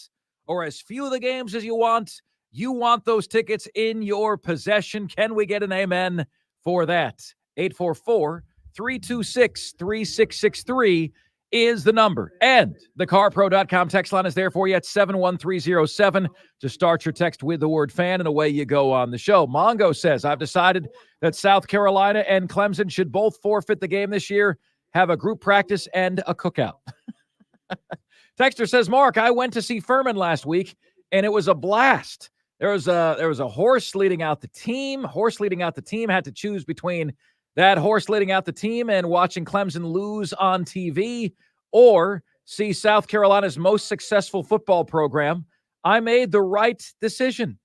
or as few of the games as you want. You want those tickets in your possession. Can we get an amen for that? 844-326-3663 is the number. And the carpro.com text line is there for you at 71307 to start your text with the word fan, and away you go on the show. Mongo says, I've decided that South Carolina and Clemson should both forfeit the game this year, have a group practice and a cookout. Texter says, Mark, I went to see Furman last week, and it was a blast. There was a horse leading out the team. Had to choose between that horse leading out the team and watching Clemson lose on TV or see South Carolina's most successful football program. I made the right decision.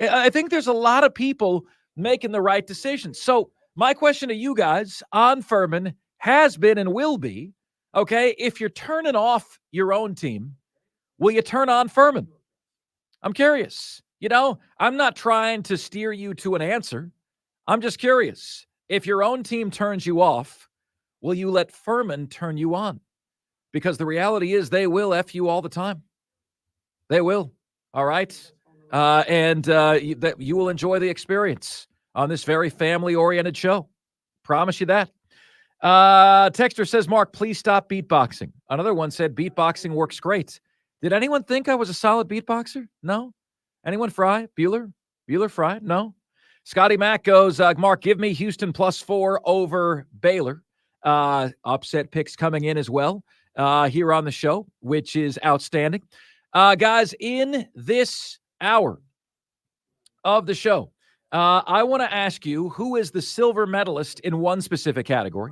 I think there's a lot of people making the right decision. So my question to you guys on Furman has been and will be, okay, if you're turning off your own team, will you turn on Furman? I'm curious. You know, I'm not trying to steer you to an answer. I'm just curious. If your own team turns you off, will you let Furman turn you on? Because the reality is they will F you all the time. They will. All right. That you will enjoy the experience on this very family-oriented show. Promise you that. Texter says, Mark, please stop beatboxing. Another one said, beatboxing works great. Did anyone think I was a solid beatboxer? No. Anyone Fry? Bueller Fry? No. Scotty Mack goes, Mark, give me Houston +4 over Baylor. Upset picks coming in as well here on the show, which is outstanding. Guys, in this hour of the show, I want to ask you, who is the silver medalist in one specific category?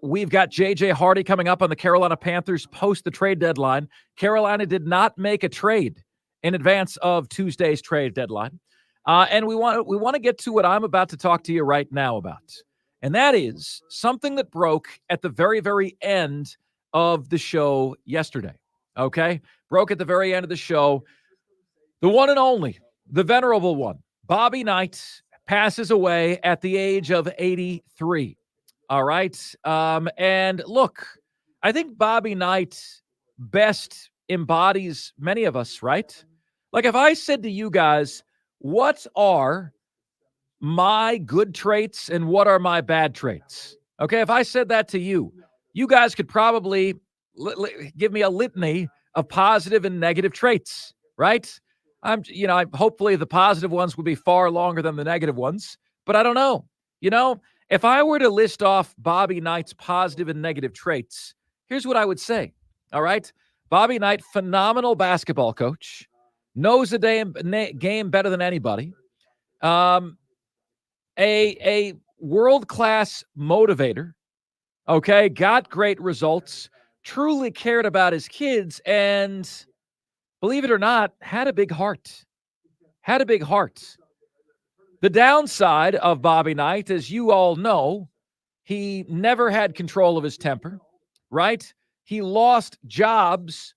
We've got J.J. Hardy coming up on the Carolina Panthers post the trade deadline. Carolina did not make a trade in advance of Tuesday's trade deadline. And we want to get to what I'm about to talk to you right now about. And that is something that broke at the very, very end of the show yesterday. Okay? Broke at the very end of the show. The one and only, the venerable one, Bobby Knight, passes away at the age of 83. All right? And look, I think Bobby Knight best embodies many of us, right? Like if I said to you guys, what are my good traits and what are my bad traits? Okay, if I said that to you, you guys could probably give me a litany of positive and negative traits, right? Hopefully the positive ones would be far longer than the negative ones, but I don't know. If I were to list off Bobby Knight's positive and negative traits, here's what I would say. All right. Bobby Knight, phenomenal basketball coach, knows the game better than anybody. A world-class motivator. Okay. Got great results, truly cared about his kids, and believe it or not, had a big heart. The downside of Bobby Knight, as you all know, he never had control of his temper, right? He lost jobs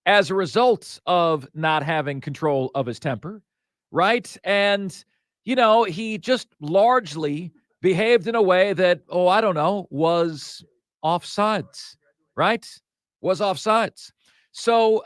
as a result of not having control of his temper, right? And, he just largely behaved in a way that, was offsides, right? Was offsides. So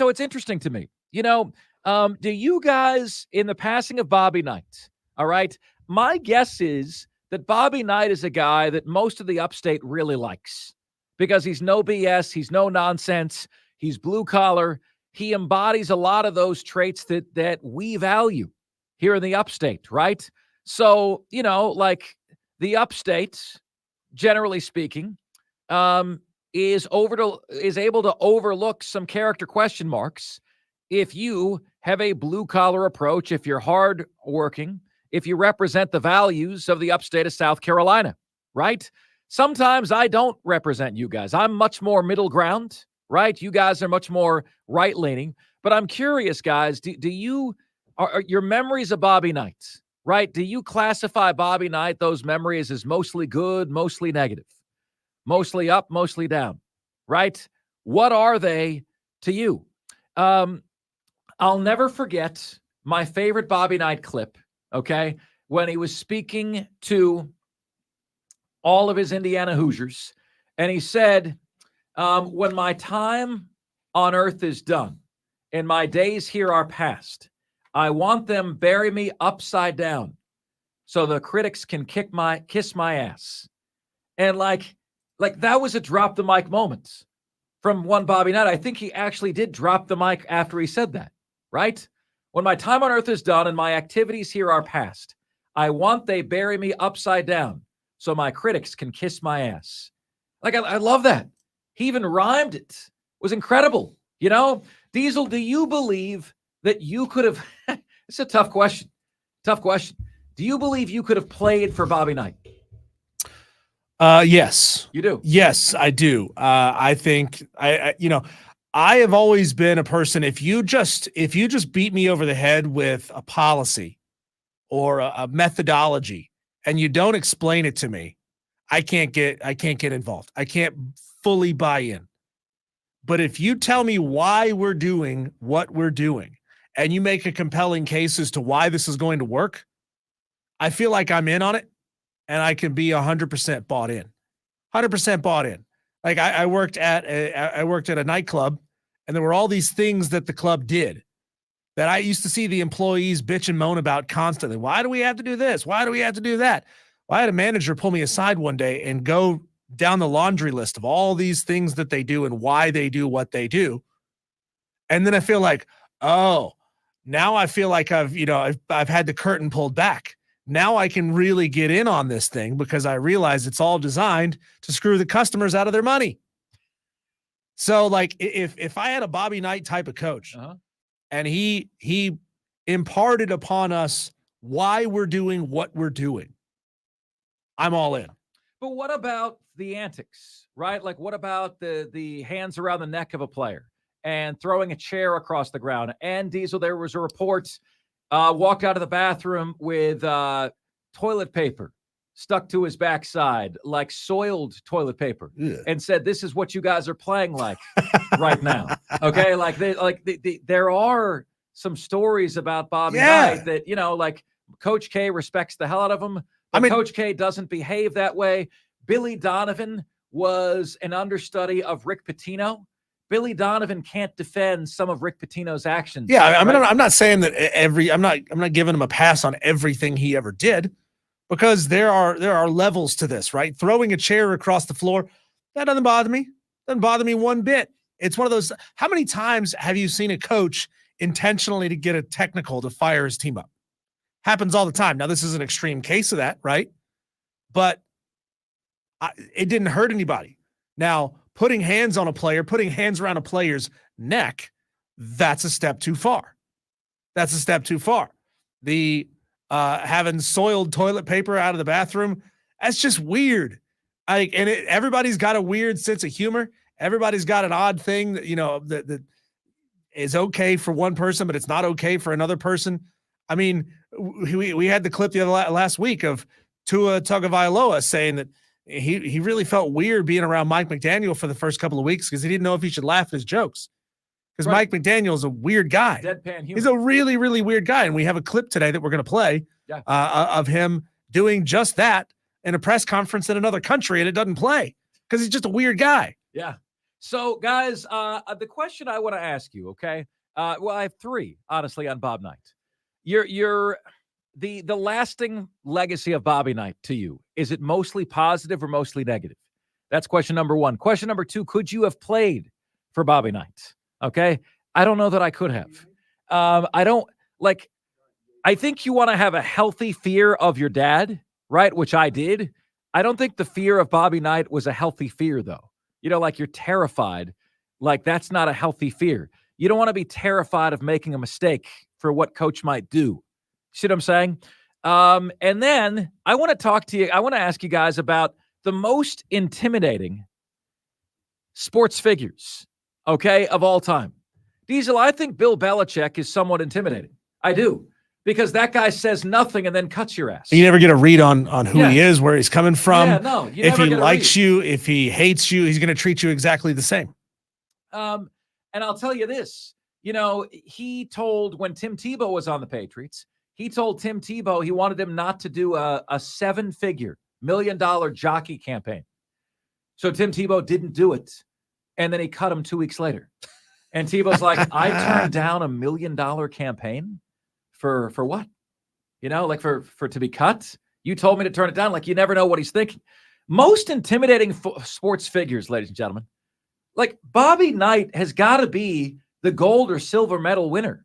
it's interesting to me. Do you guys, in the passing of Bobby Knight, all right, my guess is that Bobby Knight is a guy that most of the upstate really likes because he's no BS, he's no nonsense, he's blue collar, he embodies a lot of those traits that we value here in the upstate, right? So, like the upstate, generally speaking, is able to overlook some character question marks if you have a blue-collar approach, if you're hard-working, if you represent the values of the upstate of South Carolina, right? Sometimes I don't represent you guys. I'm much more middle ground, right? You guys are much more right-leaning. But I'm curious, guys, are your memories of Bobby Knight, right? Do you classify Bobby Knight, those memories, as mostly good, mostly negative, mostly up, mostly down, right? What are they to you? I'll never forget my favorite Bobby Knight clip, okay, when he was speaking to all of his Indiana Hoosiers, and he said, when my time on earth is done and my days here are past, I want them bury me upside down so the critics can kiss my ass. And like that was a drop the mic moment from one Bobby Knight. I think he actually did drop the mic after he said that, right? When my time on earth is done and my activities here are past, I want they bury me upside down so my critics can kiss my ass. Like, I love that. He even rhymed it. It was incredible. Diesel, do you believe that you could have, it's a tough question. Do you believe you could have played for Bobby Knight? Yes. You do? Yes, I do. I think I have always been a person, if you just beat me over the head with a policy or a methodology and you don't explain it to me, I can't get involved. I can't fully buy in. But if you tell me why we're doing what we're doing and you make a compelling case as to why this is going to work, I feel like I'm in on it and I can be 100% bought in. 100% bought in. Like I worked at a nightclub, and there were all these things that the club did that I used to see the employees bitch and moan about constantly. Why do we have to do this? Why do we have to do that? Well, I had a manager pull me aside one day and go down the laundry list of all these things that they do and why they do what they do. And then I feel like, oh, now I feel like I've had the curtain pulled back. Now I can really get in on this thing because I realize it's all designed to screw the customers out of their money. So like if I had a Bobby Knight type of coach and he imparted upon us why we're doing what we're doing, I'm all in. But what about the antics, right? Like what about the hands around the neck of a player and throwing a chair across the ground? And Diesel, there was a report walked out of the bathroom with toilet paper stuck to his backside, like soiled toilet paper, and said, "This is what you guys are playing like right now." Okay, there are some stories about Bobby Knight that, like Coach K respects the hell out of him, but Coach K doesn't behave that way. Billy Donovan was an understudy of Rick Pitino. Billy Donovan can't defend some of Rick Pitino's actions. Yeah, I mean, I'm not saying that I'm not giving him a pass on everything he ever did, because there are levels to this, right? Throwing a chair across the floor, that doesn't bother me. Doesn't bother me one bit. It's one of those. How many times have you seen a coach intentionally to get a technical to fire his team up? Happens all the time. Now, this is an extreme case of that, right? But it didn't hurt anybody. Now, putting hands on a player, putting hands around a player's neck, that's a step too far. That's a step too far. The having soiled toilet paper out of the bathroom, that's just weird. Everybody's got a weird sense of humor. Everybody's got an odd thing that, that is okay for one person, but it's not okay for another person. I mean, we had the clip the last week of Tua Tagovailoa saying that he really felt weird being around Mike McDaniel for the first couple of weeks because he didn't know if he should laugh at his jokes. Because Mike McDaniel is a weird guy. Deadpan humor. He's a really, really weird guy. And we have a clip today that we're going to play of him doing just that in a press conference in another country, and it doesn't play because he's just a weird guy. Yeah. So, guys, the question I want to ask you, okay? Well, I have three, honestly, on Bob Knight. The lasting legacy of Bobby Knight to you, is it mostly positive or mostly negative? That's question number one. Question number two, could you have played for Bobby Knight? Okay. I don't know that I could have. I think you want to have a healthy fear of your dad, right? Which I did. I don't think the fear of Bobby Knight was a healthy fear, though. Like you're terrified. Like that's not a healthy fear. You don't want to be terrified of making a mistake for what coach might do. See what I'm saying? And then I want to talk to you. I want to ask you guys about the most intimidating sports figures, okay, of all time. Diesel, I think Bill Belichick is somewhat intimidating. I do. Because that guy says nothing and then cuts your ass. You never get a read on who he is, where he's coming from. Yeah, no, if he likes you, if he hates you, he's going to treat you exactly the same. And I'll tell you this. He told, when Tim Tebow was on the Patriots, he told Tim Tebow he wanted him not to do a $7-figure, $1 million jockey campaign. So Tim Tebow didn't do it. And then he cut him 2 weeks later. And Tebow's like, I turned down $1 million campaign for what? For to be cut? You told me to turn it down. Like, you never know what he's thinking. Most intimidating sports figures, ladies and gentlemen. Like, Bobby Knight has got to be the gold or silver medal winner.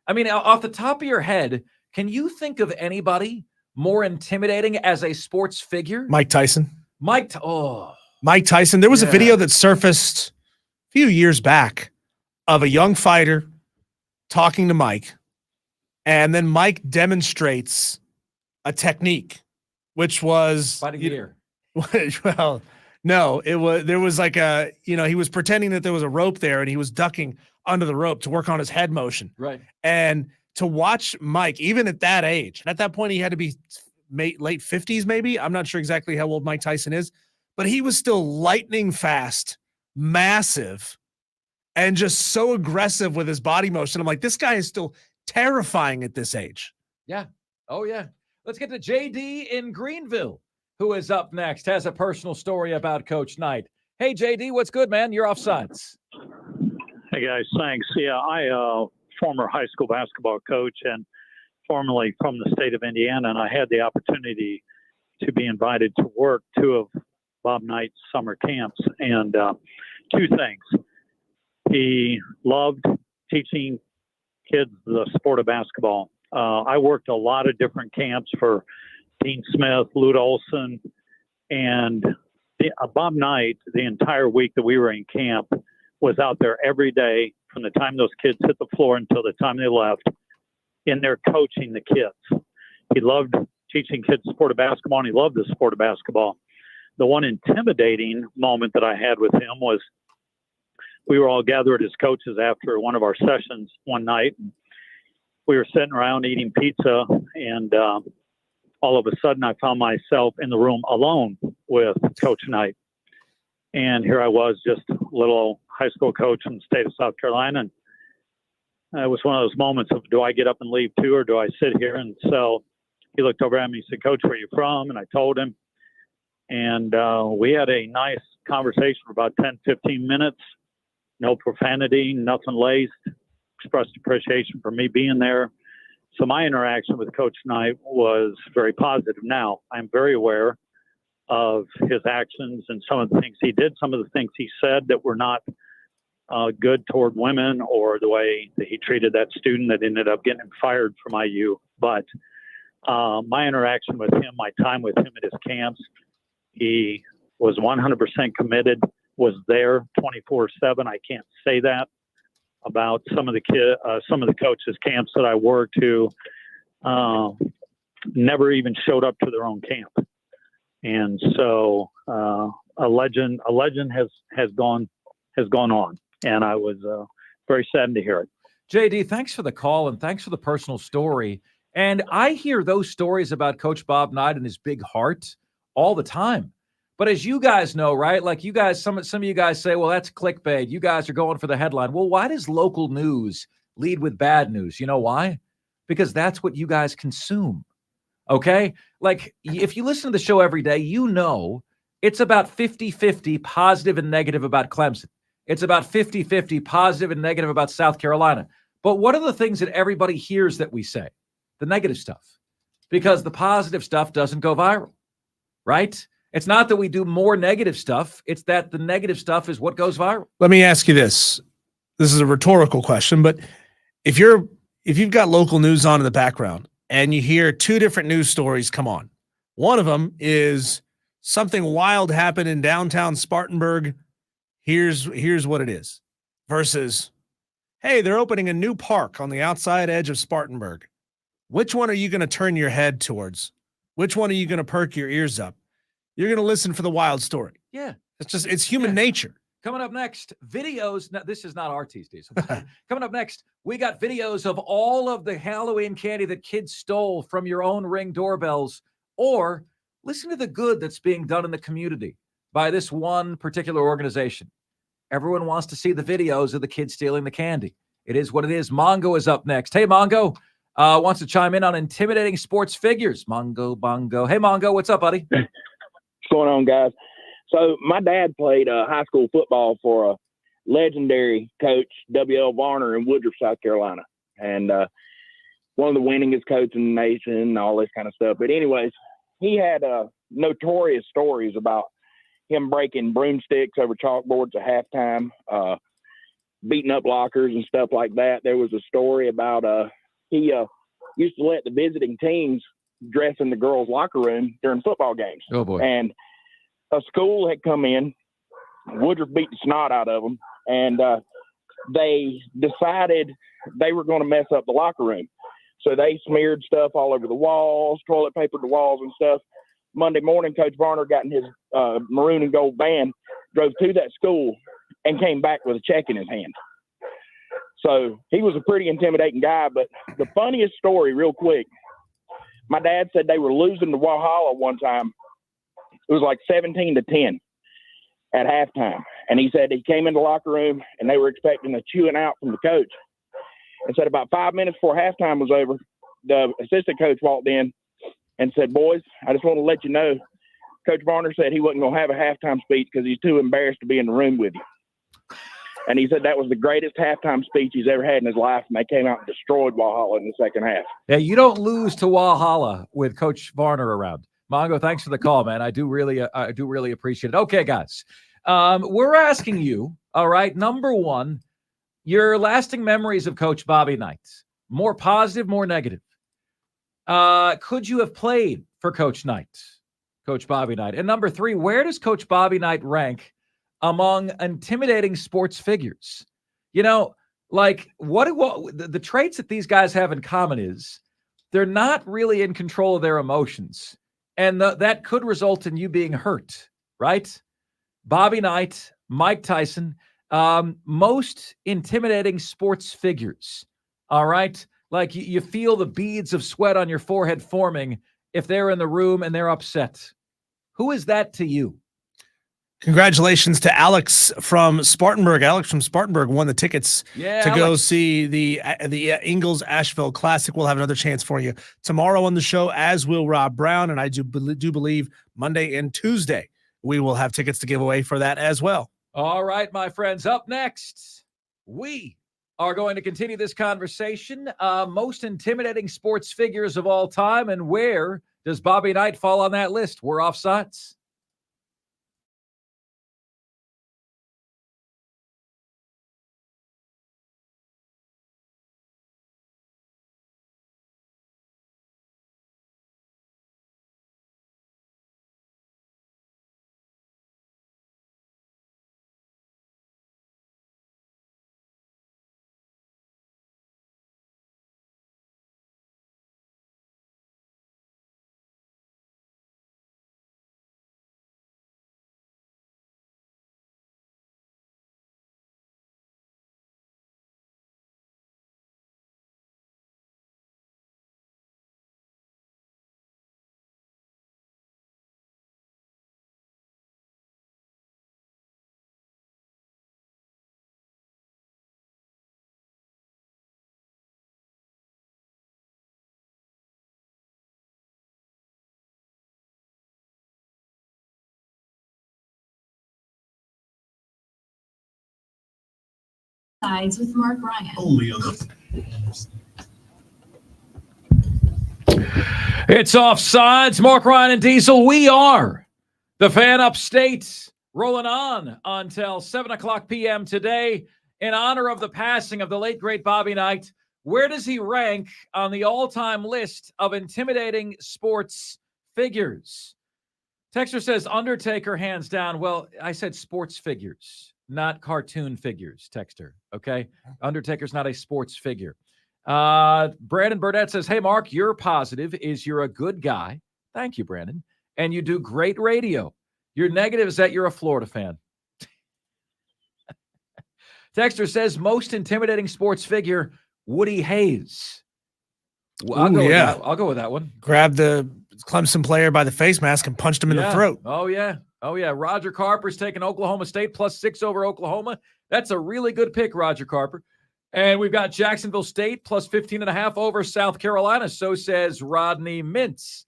I mean, off the top of your head, can you think of anybody more intimidating as a sports figure? Mike Tyson. Mike Tyson. There was a video that surfaced a few years back of a young fighter talking to Mike, and then Mike demonstrates a technique, which was fighting the air. Well, no, there was like he was pretending that there was a rope there, and he was ducking under the rope to work on his head motion. Right. And to watch Mike, even at that age, and at that point he had to be late 50s, maybe. I'm not sure exactly how old Mike Tyson is, but he was still lightning fast, massive, and just so aggressive with his body motion. I'm like, this guy is still terrifying at this age. Yeah. Oh, yeah. Let's get to JD in Greenville, who is up next, has a personal story about Coach Knight. Hey, JD, what's good, man? You're offsides. Hey, guys. Thanks. Yeah, I former high school basketball coach and formerly from the state of Indiana, and I had the opportunity to be invited to work 2 of Bob Knight's summer camps. And 2 things. He loved teaching kids the sport of basketball. I worked a lot of different camps for Dean Smith, Lute Olson, and Bob Knight, the entire week that we were in camp, was out there every day from the time those kids hit the floor until the time they left, in there coaching the kids. He loved teaching kids the sport of basketball, and he loved the sport of basketball. The one intimidating moment that I had with him was we were all gathered as coaches after one of our sessions one night. we were sitting around eating pizza, and all of a sudden I found myself in the room alone with Coach Knight. And here I was, just a little high school coach in the state of South Carolina. And it was one of those moments of, do I get up and leave too, or do I sit here? And so he looked over at me and said, Coach, where are you from? And I told him. And we had a nice conversation for about 10, 15 minutes. No profanity, nothing laced. Expressed appreciation for me being there. So my interaction with Coach Knight was very positive. Now, I'm very aware of his actions and some of the things he did, some of the things he said that were not good toward women, or the way that he treated that student that ended up getting him fired from IU. But my interaction with him, my time with him at his camps, he was 100% committed, was there 24/7. I can't say that about some of the coaches' camps that I worked who never even showed up to their own camp. And so a legend has gone on, and I was very saddened to hear it. JD, thanks for the call and thanks for the personal story. And I hear those stories about Coach Bob Knight and his big heart all the time. But as you guys know, right, like you guys, some of you guys say, well, that's clickbait. You guys are going for the headline. Well, why does local news lead with bad news? You know why? Because that's what you guys consume. Okay? Like, if you listen to the show every day, you know it's about 50-50 positive and negative about Clemson. It's about 50-50 positive and negative about South Carolina. But what are the things that everybody hears that we say? The negative stuff. Because the positive stuff doesn't go viral, right? It's not that we do more negative stuff. It's that the negative stuff is what goes viral. Let me ask you this. This is a rhetorical question, but if you've got local news on in the background and you hear two different news stories come on, one of them is something wild happened in downtown Spartanburg. Here's what it is. Versus, hey, they're opening a new park on the outside edge of Spartanburg. Which one are you going to turn your head towards? Which one are you going to perk your ears up? You're going to listen for the wild story. Yeah. It's human nature. Coming up next, videos. Now, this is not our Tuesdays. Coming up next, we got videos of all of the Halloween candy that kids stole from your own Ring doorbells. Or listen to the good that's being done in the community by this one particular organization. Everyone wants to see the videos of the kids stealing the candy. It is what it is. Mongo is up next. Hey, Mongo wants to chime in on intimidating sports figures. Mongo, Bongo. Hey, Mongo, what's up, buddy? What's going on, guys? So my dad played high school football for a legendary coach, W.L. Varner, in Woodruff, South Carolina. And one of the winningest coaches in the nation and all this kind of stuff. But anyways, he had notorious stories about him breaking broomsticks over chalkboards at halftime, beating up lockers and stuff like that. There was a story about he used to let the visiting teams dress in the girls' locker room during football games. Oh, boy. And a school had come in. Woodruff beat the snot out of them, and they decided they were going to mess up the locker room. So they smeared stuff all over the walls, toilet papered the walls and stuff. Monday morning, Coach Varner got in his maroon and gold van, drove to that school, and came back with a check in his hand. So he was a pretty intimidating guy. But the funniest story, real quick, my dad said they were losing to Walhalla one time. It was like 17-10 at halftime. And he said he came in the locker room and they were expecting a chewing out from the coach. And said about 5 minutes before halftime was over, the assistant coach walked in and said, boys, I just want to let you know, Coach Varner said he wasn't going to have a halftime speech because he's too embarrassed to be in the room with you. And he said that was the greatest halftime speech he's ever had in his life, and they came out and destroyed Walhalla in the second half. Yeah, you don't lose to Walhalla with Coach Varner around. Mongo, thanks for the call, man. I do really appreciate it. Okay, guys, we're asking you, all right, number one, your lasting memories of Coach Bobby Knight. More positive, more negative. Could you have played for Coach Knight, Coach Bobby Knight? And number three, where does Coach Bobby Knight rank among intimidating sports figures? You know, like what the traits that these guys have in common is they're not really in control of their emotions. And that could result in you being hurt, right? Bobby Knight, Mike Tyson, most intimidating sports figures. All right. Like you feel the beads of sweat on your forehead forming if they're in the room and they're upset. Who is that to you? Congratulations to Alex from Spartanburg. Alex from Spartanburg won the tickets to go see the Ingalls Asheville Classic. We'll have another chance for you tomorrow on the show, as will Rob Brown. And I do believe Monday and Tuesday we will have tickets to give away for that as well. All right, my friends. Up next, we are going to continue this conversation. Most intimidating sports figures of all time, and where does Bobby Knight fall on that list? We're offsides. Sides with Marc Ryan. Only on the It's Offsides. Marc Ryan and Diesel. We are the Fan Upstate, rolling on until 7 o'clock p.m. today in honor of the passing of the late, great Bobby Knight. Where does he rank on the all-time list of intimidating sports figures? Texter says Undertaker, hands down. Well, I said sports figures, not cartoon figures, Texter, okay? Undertaker's not a sports figure. Brandon Burnett says, hey, Mark, your positive is you're a good guy. Thank you, Brandon. And you do great radio. Your negative is that you're a Florida fan. Texter says, most intimidating sports figure, Woody Hayes. Well, I'll go with that one. Grabbed the Clemson player by the face mask and punched him in the throat. Oh, yeah. Roger Carper's taking Oklahoma State +6 over Oklahoma. That's a really good pick, Roger Carper. And we've got Jacksonville State +15.5 over South Carolina. So says Rodney Mintz.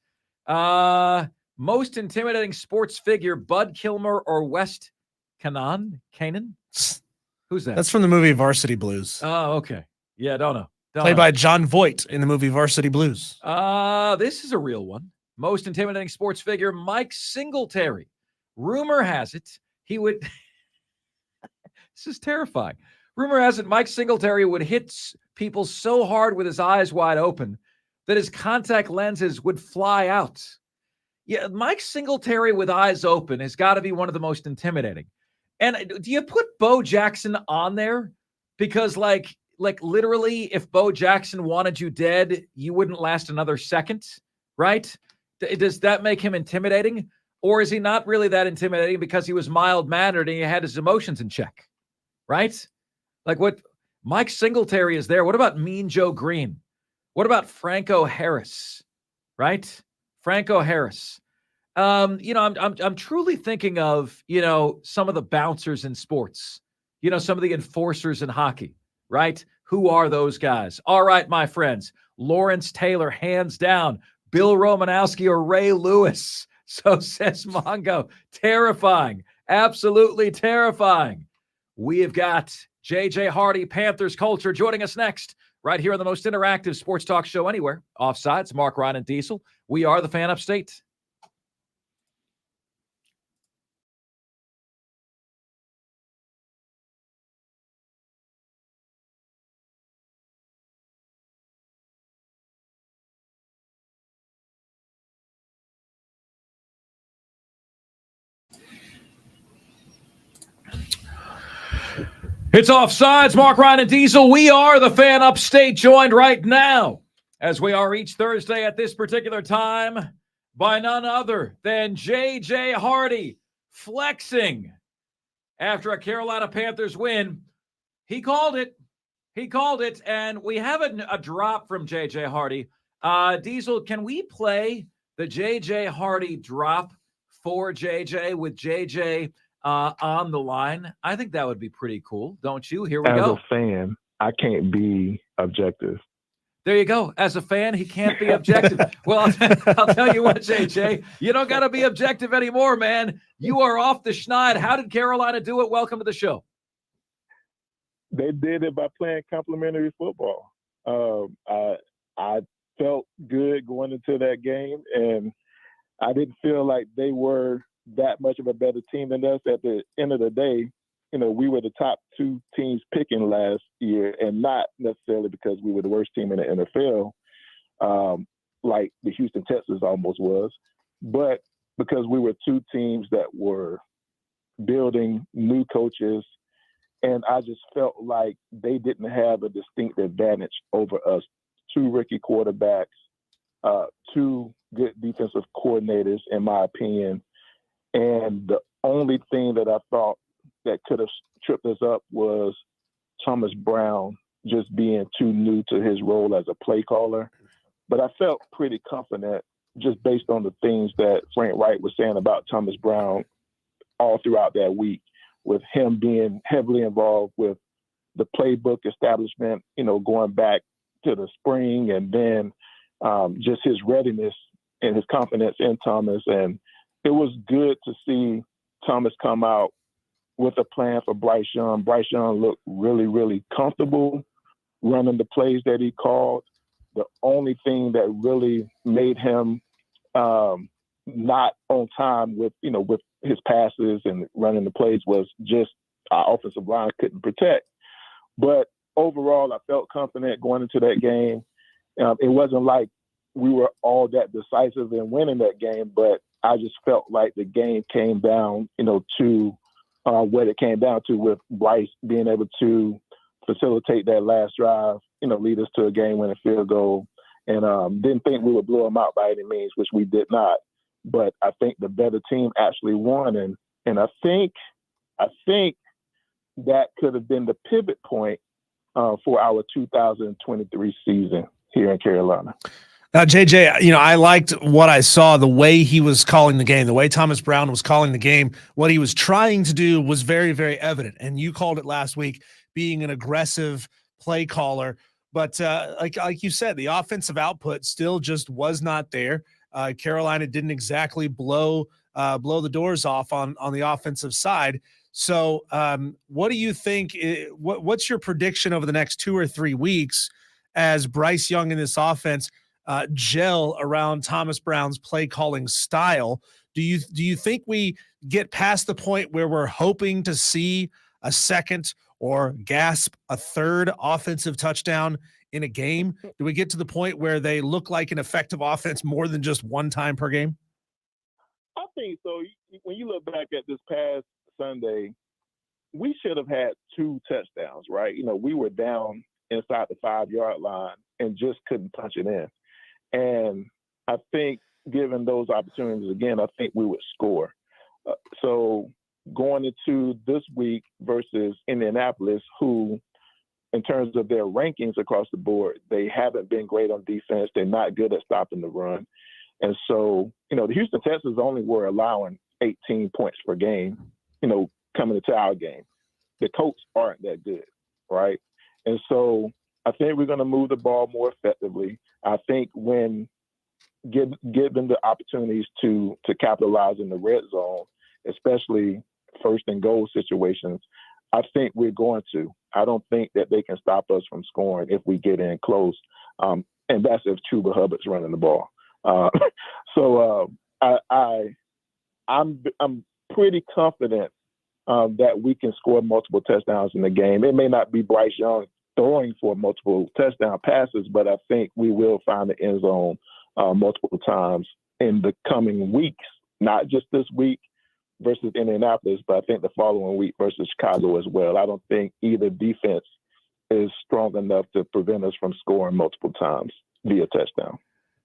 Most intimidating sports figure, Bud Kilmer or West Canaan? Who's that? That's from the movie Varsity Blues. Oh, okay. Yeah, don't know. Played by John Voight in the movie Varsity Blues. This is a real one. Most intimidating sports figure, Mike Singletary. Rumor has it he would this is terrifying. Rumor has it Mike Singletary would hit people so hard with his eyes wide open that his contact lenses would fly out. Yeah, Mike Singletary with eyes open has got to be one of the most intimidating. And do you put Bo Jackson on there? Because like literally, if Bo Jackson wanted you dead, you wouldn't last another second, right? Does that make him intimidating? Or is he not really that intimidating because he was mild-mannered and he had his emotions in check, right? Like what Mike Singletary is there. What about Mean Joe Green? What about Franco Harris, right? Franco Harris. I'm truly thinking of, some of the bouncers in sports, some of the enforcers in hockey, right? Who are those guys? All right, my friends, Lawrence Taylor, hands down, Bill Romanowski or Ray Lewis. So says Mongo. Terrifying. Absolutely terrifying. We have got JJ Hardy, Panthers Culture, joining us next, right here on the most interactive sports talk show anywhere. Offsides, Marc Ryan and Diesel. We are the Fan Upstate. It's Offsides, Marc Ryan and Diesel. We are the Fan Upstate, joined right now, as we are each Thursday at this particular time, by none other than J.J. Hardy, flexing after a Carolina Panthers win. He called it. He called it, and we have a drop from J.J. Hardy. Diesel, can we play the J.J. Hardy drop for J.J. with J.J. On the line? I think that would be pretty cool, don't you? Here we go. As a fan, I can't be objective. There you go. As a fan, he can't be objective. Well, I'll tell you what, JJ, you don't got to be objective anymore, man. You are off the schneid. How did Carolina do it? Welcome to the show. They did it by playing complimentary football. I felt good going into that game, and I didn't feel like they were that much of a better team than us. At the end of the day, we were the top two teams picking last year, and not necessarily because we were the worst team in the NFL, like the Houston Texans almost was, but because we were two teams that were building new coaches, and I just felt like they didn't have a distinct advantage over us. Two rookie quarterbacks, two good defensive coordinators, in my opinion, and the only thing that I thought that could have tripped us up was Thomas Brown just being too new to his role as a play caller. But I felt pretty confident just based on the things that Frank Wright was saying about Thomas Brown all throughout that week, with him being heavily involved with the playbook establishment, going back to the spring, and then just his readiness and his confidence in Thomas. And it was good to see Thomas come out with a plan for Bryce Young. Bryce Young looked really, really comfortable running the plays that he called. The only thing that really made him not on time with his passes and running the plays was just our offensive line couldn't protect. But overall, I felt confident going into that game. It wasn't like we were all that decisive in winning that game, but I just felt like the game came down, to what it came down to, with Bryce being able to facilitate that last drive, lead us to a game-winning field goal. And didn't think we would blow them out by any means, which we did not. But I think the better team actually won. And I think that could have been the pivot point for our 2023 season here in Carolina. Now, JJ, I liked what I saw, the way he was calling the game, the way Thomas Brown was calling the game. What he was trying to do was very, very evident. And you called it last week, being an aggressive play caller. But like you said, the offensive output still just was not there. Carolina didn't exactly blow the doors off on the offensive side. So what do you think? What's your prediction over the next 2 or 3 weeks as Bryce Young in this offense gel around Thomas Brown's play calling style? Do you think we get past the point where we're hoping to see a second or gasp a third offensive touchdown in a game? Do we get to the point where they look like an effective offense more than just one time per game? I think so. When you look back at this past Sunday, we should have had 2 touchdowns, right? We were down inside the 5-yard line and just couldn't punch it in. And I think given those opportunities again, I think we would score. So going into this week versus Indianapolis, who in terms of their rankings across the board, they haven't been great on defense. They're not good at stopping the run. And so, the Houston Texans only were allowing 18 points per game, coming into our game. The Colts aren't that good, right? And so I think we're going to move the ball more effectively. I think when given the opportunities to capitalize in the red zone, especially first and goal situations, I think we're going to. I don't think that they can stop us from scoring if we get in close. And that's if Chuba Hubbard's running the ball. I'm pretty confident that we can score multiple touchdowns in the game. It may not be Bryce Young throwing for multiple touchdown passes, but I think we will find the end zone multiple times in the coming weeks, not just this week versus Indianapolis, but I think the following week versus Chicago as well. I don't think either defense is strong enough to prevent us from scoring multiple times via touchdown.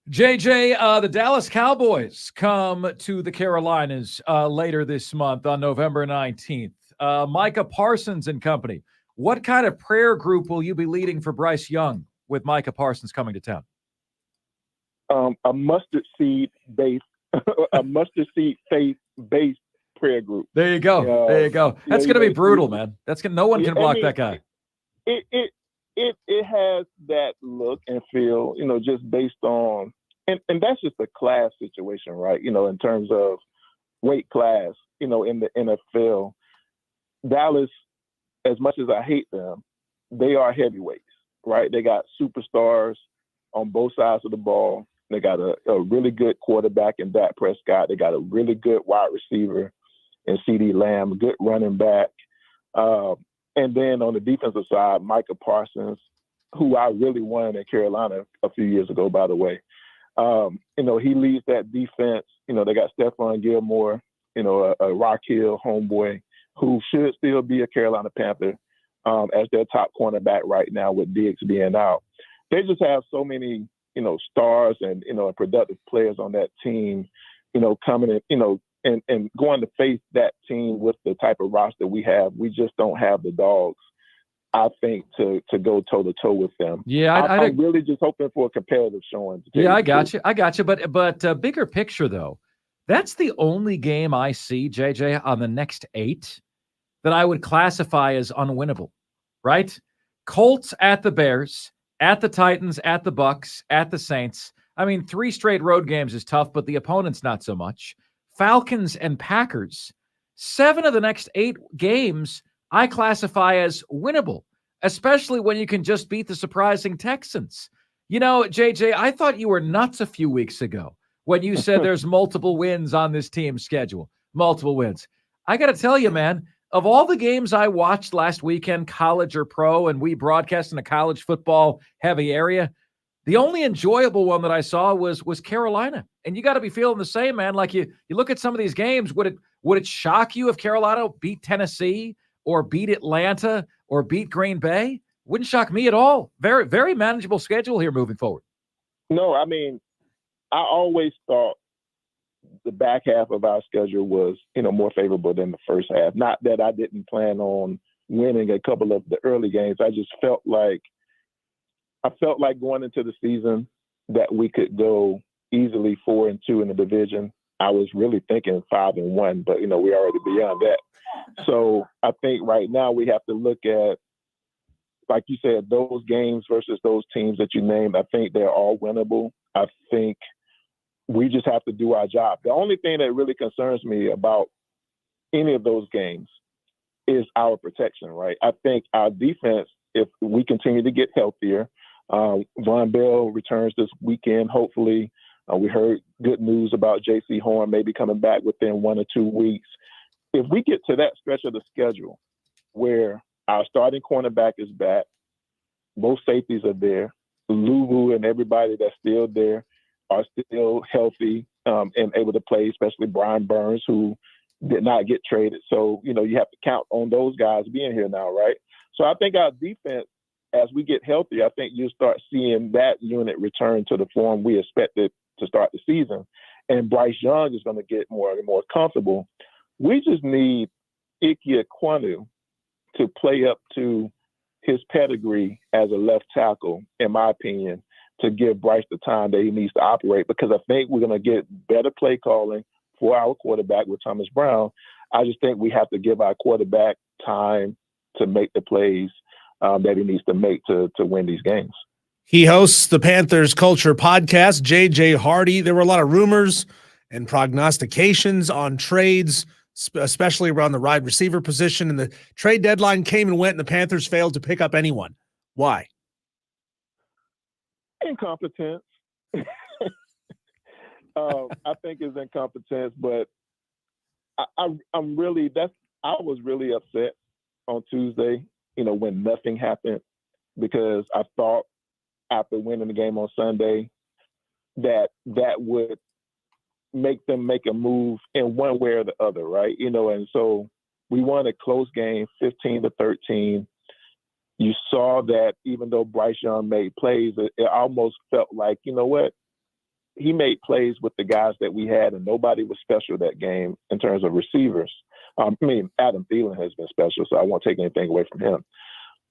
JJ, the Dallas Cowboys come to the Carolinas later this month on November 19th. Micah Parsons and company what kind of prayer group will you be leading for Bryce Young with Micah Parsons coming to town? A mustard seed based, faith-based prayer group. There you go. There you go. That's going to be brutal, man. No one can block that guy. It has that look and feel, just based on, and that's just a class situation, right? In terms of weight class, in the NFL, Dallas, as much as I hate them, they are heavyweights, right? They got superstars on both sides of the ball. They got a really good quarterback in Dak Prescott. They got a really good wide receiver in CeeDee Lamb, a good running back. And then on the defensive side, Micah Parsons, who I really won in Carolina a few years ago, by the way. He leads that defense. They got Stephon Gilmore, a Rock Hill homeboy who should still be a Carolina Panther as their top cornerback right now with Diggs being out. They just have so many, stars and, productive players on that team, coming in, and going to face that team with the type of roster we have. We just don't have the dogs, I think, to go toe-to-toe with them. Yeah, I'm really just hoping for a competitive showing. Yeah, I got you. But bigger picture, though, that's the only game I see, JJ, on the next 8 that I would classify as unwinnable, right? Colts at the Bears, at the Titans, at the Bucks, at the Saints. I mean, 3 straight road games is tough, but the opponent's not so much. Falcons and Packers, 7 of the next 8 games I classify as winnable, especially when you can just beat the surprising Texans. JJ, I thought you were nuts a few weeks ago when you said there's multiple wins on this team's schedule. Multiple wins. I got to tell you, man, of all the games I watched last weekend, college or pro, and we broadcast in a college football heavy area, the only enjoyable one that I saw was Carolina. And you got to be feeling the same, man. Like you look at some of these games, would it shock you if Carolina beat Tennessee or beat Atlanta or beat Green Bay? Wouldn't shock me at all. Very, very manageable schedule here moving forward. No, I mean, I always thought the back half of our schedule was, more favorable than the first half. Not that I didn't plan on winning a couple of the early games. I just felt like going into the season that we could go easily 4-2 in the division. I was really thinking 5-1, but we're already beyond that. So I think right now we have to look at, like you said, those games versus those teams that you named. I think they're all winnable. I think we just have to do our job. The only thing that really concerns me about any of those games is our protection, right? I think our defense, if we continue to get healthier, Von Bell returns this weekend, hopefully. We heard good news about J.C. Horn maybe coming back within 1 or 2 weeks. If we get to that stretch of the schedule where our starting cornerback is back, both safeties are there, Luvu and everybody that's still there are still healthy and able to play, especially Brian Burns, who did not get traded. So, you have to count on those guys being here now, right? So I think our defense, as we get healthy, I think you'll start seeing that unit return to the form we expected to start the season. And Bryce Young is going to get more and more comfortable. We just need Ike Ekwonu to play up to his pedigree as a left tackle, in my opinion, to give Bryce the time that he needs to operate, because I think we're going to get better play calling for our quarterback with Thomas Brown. I just think we have to give our quarterback time to make the plays that he needs to make to win these games. He hosts the Panthers Culture Podcast, JJ Hardy. There were a lot of rumors and prognostications on trades, especially around the wide receiver position. And the trade deadline came and went, and the Panthers failed to pick up anyone. Why? Incompetence. I think it's incompetence, but I was really upset on Tuesday, when nothing happened, because I thought after winning the game on Sunday that would make them make a move in one way or the other, right? And so we won a close game, 15-13. You saw that even though Bryce Young made plays, it almost felt like, he made plays with the guys that we had, and nobody was special that game in terms of receivers. Adam Thielen has been special, so I won't take anything away from him.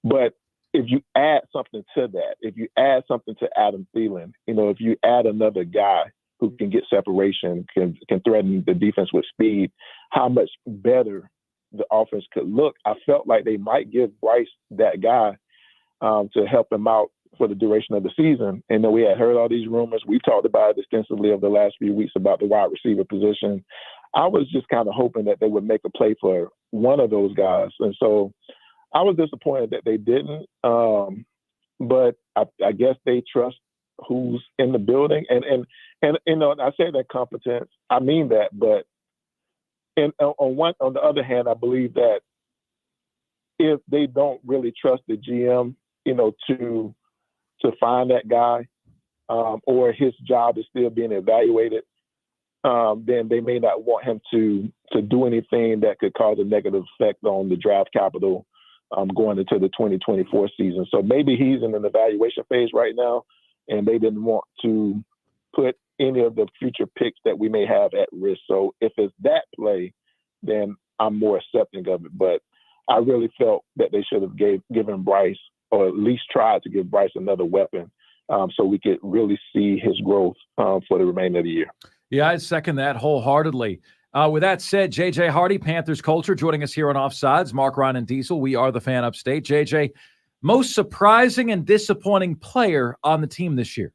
But if you add something to that, if you add something to Adam Thielen, if you add another guy who can get separation, can threaten the defense with speed, how much better the offense could look. I felt like they might give Bryce that guy to help him out for the duration of the season. And then we had heard all these rumors. We talked about it extensively over the last few weeks about the wide receiver position. I was just kind of hoping that they would make a play for one of those guys. And so I was disappointed that they didn't. But I guess they trust who's in the building. And I say that competence, I mean that, but on the other hand, I believe that if they don't really trust the GM, to find that guy, or his job is still being evaluated, then they may not want him to do anything that could cause a negative effect on the draft capital going into the 2024 season. So maybe he's in an evaluation phase right now, and they didn't want to put any of the future picks that we may have at risk. So if it's that play, then I'm more accepting of it. But I really felt that they should have given Bryce, or at least tried to give Bryce another weapon, so we could really see his growth for the remainder of the year. Yeah, I second that wholeheartedly. With that said, JJ Hardy, Panthers Culture, joining us here on Offsides. Marc Ryan and Diesel, we are the fan upstate. JJ, most surprising and disappointing player on the team this year?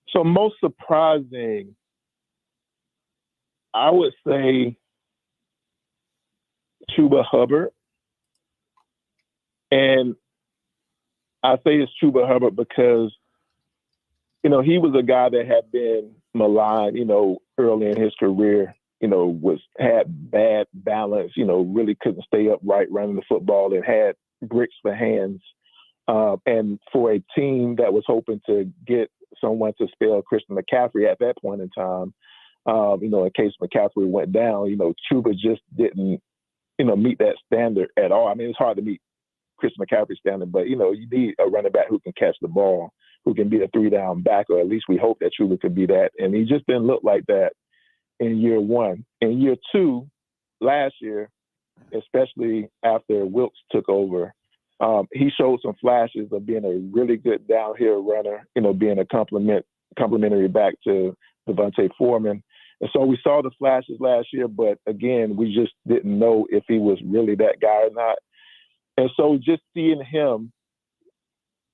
So most surprising, I would say Chuba Hubbard. And I say it's Chuba Hubbard because, he was a guy that had been maligned, early in his career, had bad balance, really couldn't stay upright running the football and had bricks for hands. And for a team that was hoping to get someone to spell Christian McCaffrey at that point in time, in case McCaffrey went down, Chuba just didn't, meet that standard at all. I mean, it's hard to meet Chris McCaffrey standard, but you need a running back who can catch the ball, who can be a 3-down back, or at least we hope that Chuba could be that. And he just didn't look like that in year one. In year two, last year, especially after Wilkes took over, he showed some flashes of being a really good downhill runner, being a complementary back to Devontae Foreman. And so we saw the flashes last year, but again, we just didn't know if he was really that guy or not. And so just seeing him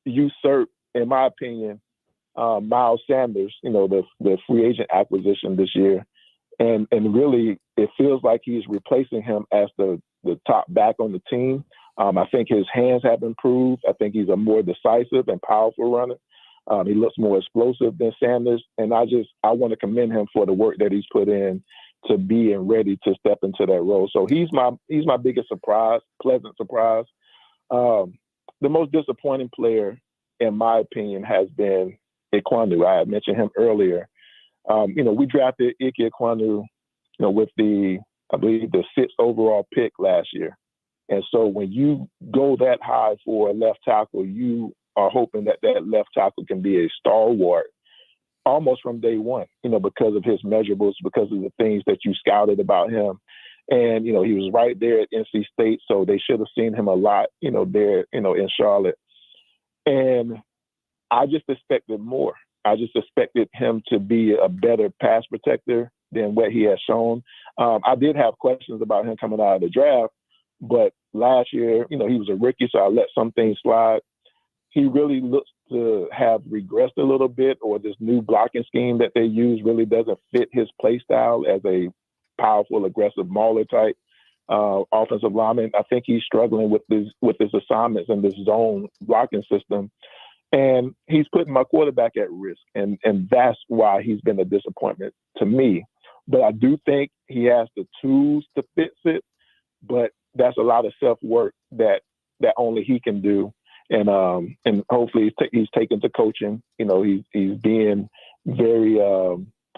usurp, in my opinion, Miles Sanders, the free agent acquisition this year, and really it feels like he's replacing him as the top back on the team. I think his hands have improved. I think he's a more decisive and powerful runner. He looks more explosive than Sanders, and I want to commend him for the work that he's put in to being ready to step into that role. So he's my biggest surprise, pleasant surprise. The most disappointing player, in my opinion, has been Ekwonu. I had mentioned him earlier. We drafted Ike Ekwonu, with I believe the 6th overall pick last year. And so when you go that high for a left tackle, you are hoping that left tackle can be a stalwart almost from day one, because of his measurables, because of the things that you scouted about him. And, he was right there at NC State, so they should have seen him a lot, there, in Charlotte. And I just expected more. I just expected him to be a better pass protector than what he has shown. I did have questions about him coming out of the draft, but last year, he was a rookie, so I let some things slide. He really looks to have regressed a little bit, or this new blocking scheme that they use really doesn't fit his play style as a powerful, aggressive mauler type offensive lineman. I think he's struggling with his assignments in this zone blocking system. And he's putting my quarterback at risk. And that's why he's been a disappointment to me. But I do think he has the tools to fix it. But that's a lot of self-work that only he can do. And hopefully he's taken to coaching. He's being very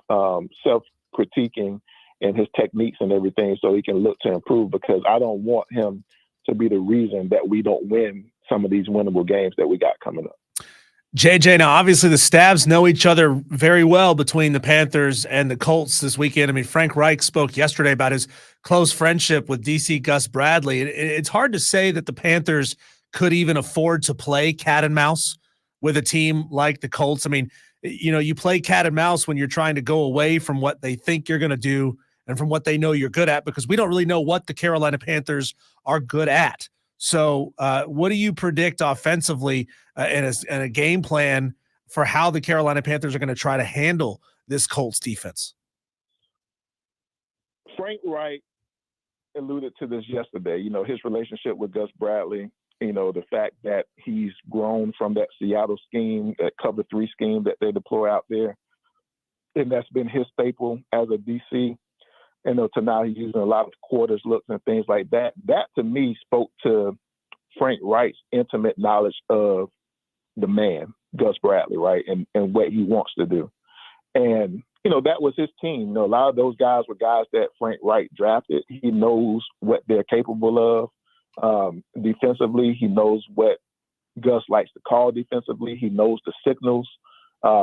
self-critiquing in his techniques and everything, so he can look to improve, because I don't want him to be the reason that we don't win some of these winnable games that we got coming up. JJ, now obviously the Stabs know each other very well between the Panthers and the Colts this weekend. I mean, Frank Reich spoke yesterday about his close friendship with DC Gus Bradley. It's hard to say that the Panthers could even afford to play cat and mouse with a team like the Colts. I mean, you know, you play cat and mouse when you're trying to go away from what they think you're going to do and from what they know you're good at, because we don't really know what the Carolina Panthers are good at. So what do you predict offensively in a game plan for how the Carolina Panthers are going to try to handle this Colts defense? Frank Wright alluded to this yesterday. You know, his relationship with Gus Bradley, you know, the fact that he's grown from that Seattle scheme, that cover 3 scheme that they deploy out there, and that's been his staple as a DC. You know, to now he's using a lot of quarters looks and things like that. That to me spoke to Frank Wright's intimate knowledge of the man, Gus Bradley, right, and what he wants to do. And, you know, that was his team. You know, a lot of those guys were guys that Frank Wright drafted. He knows what they're capable of defensively. He knows what Gus likes to call defensively. He knows the signals.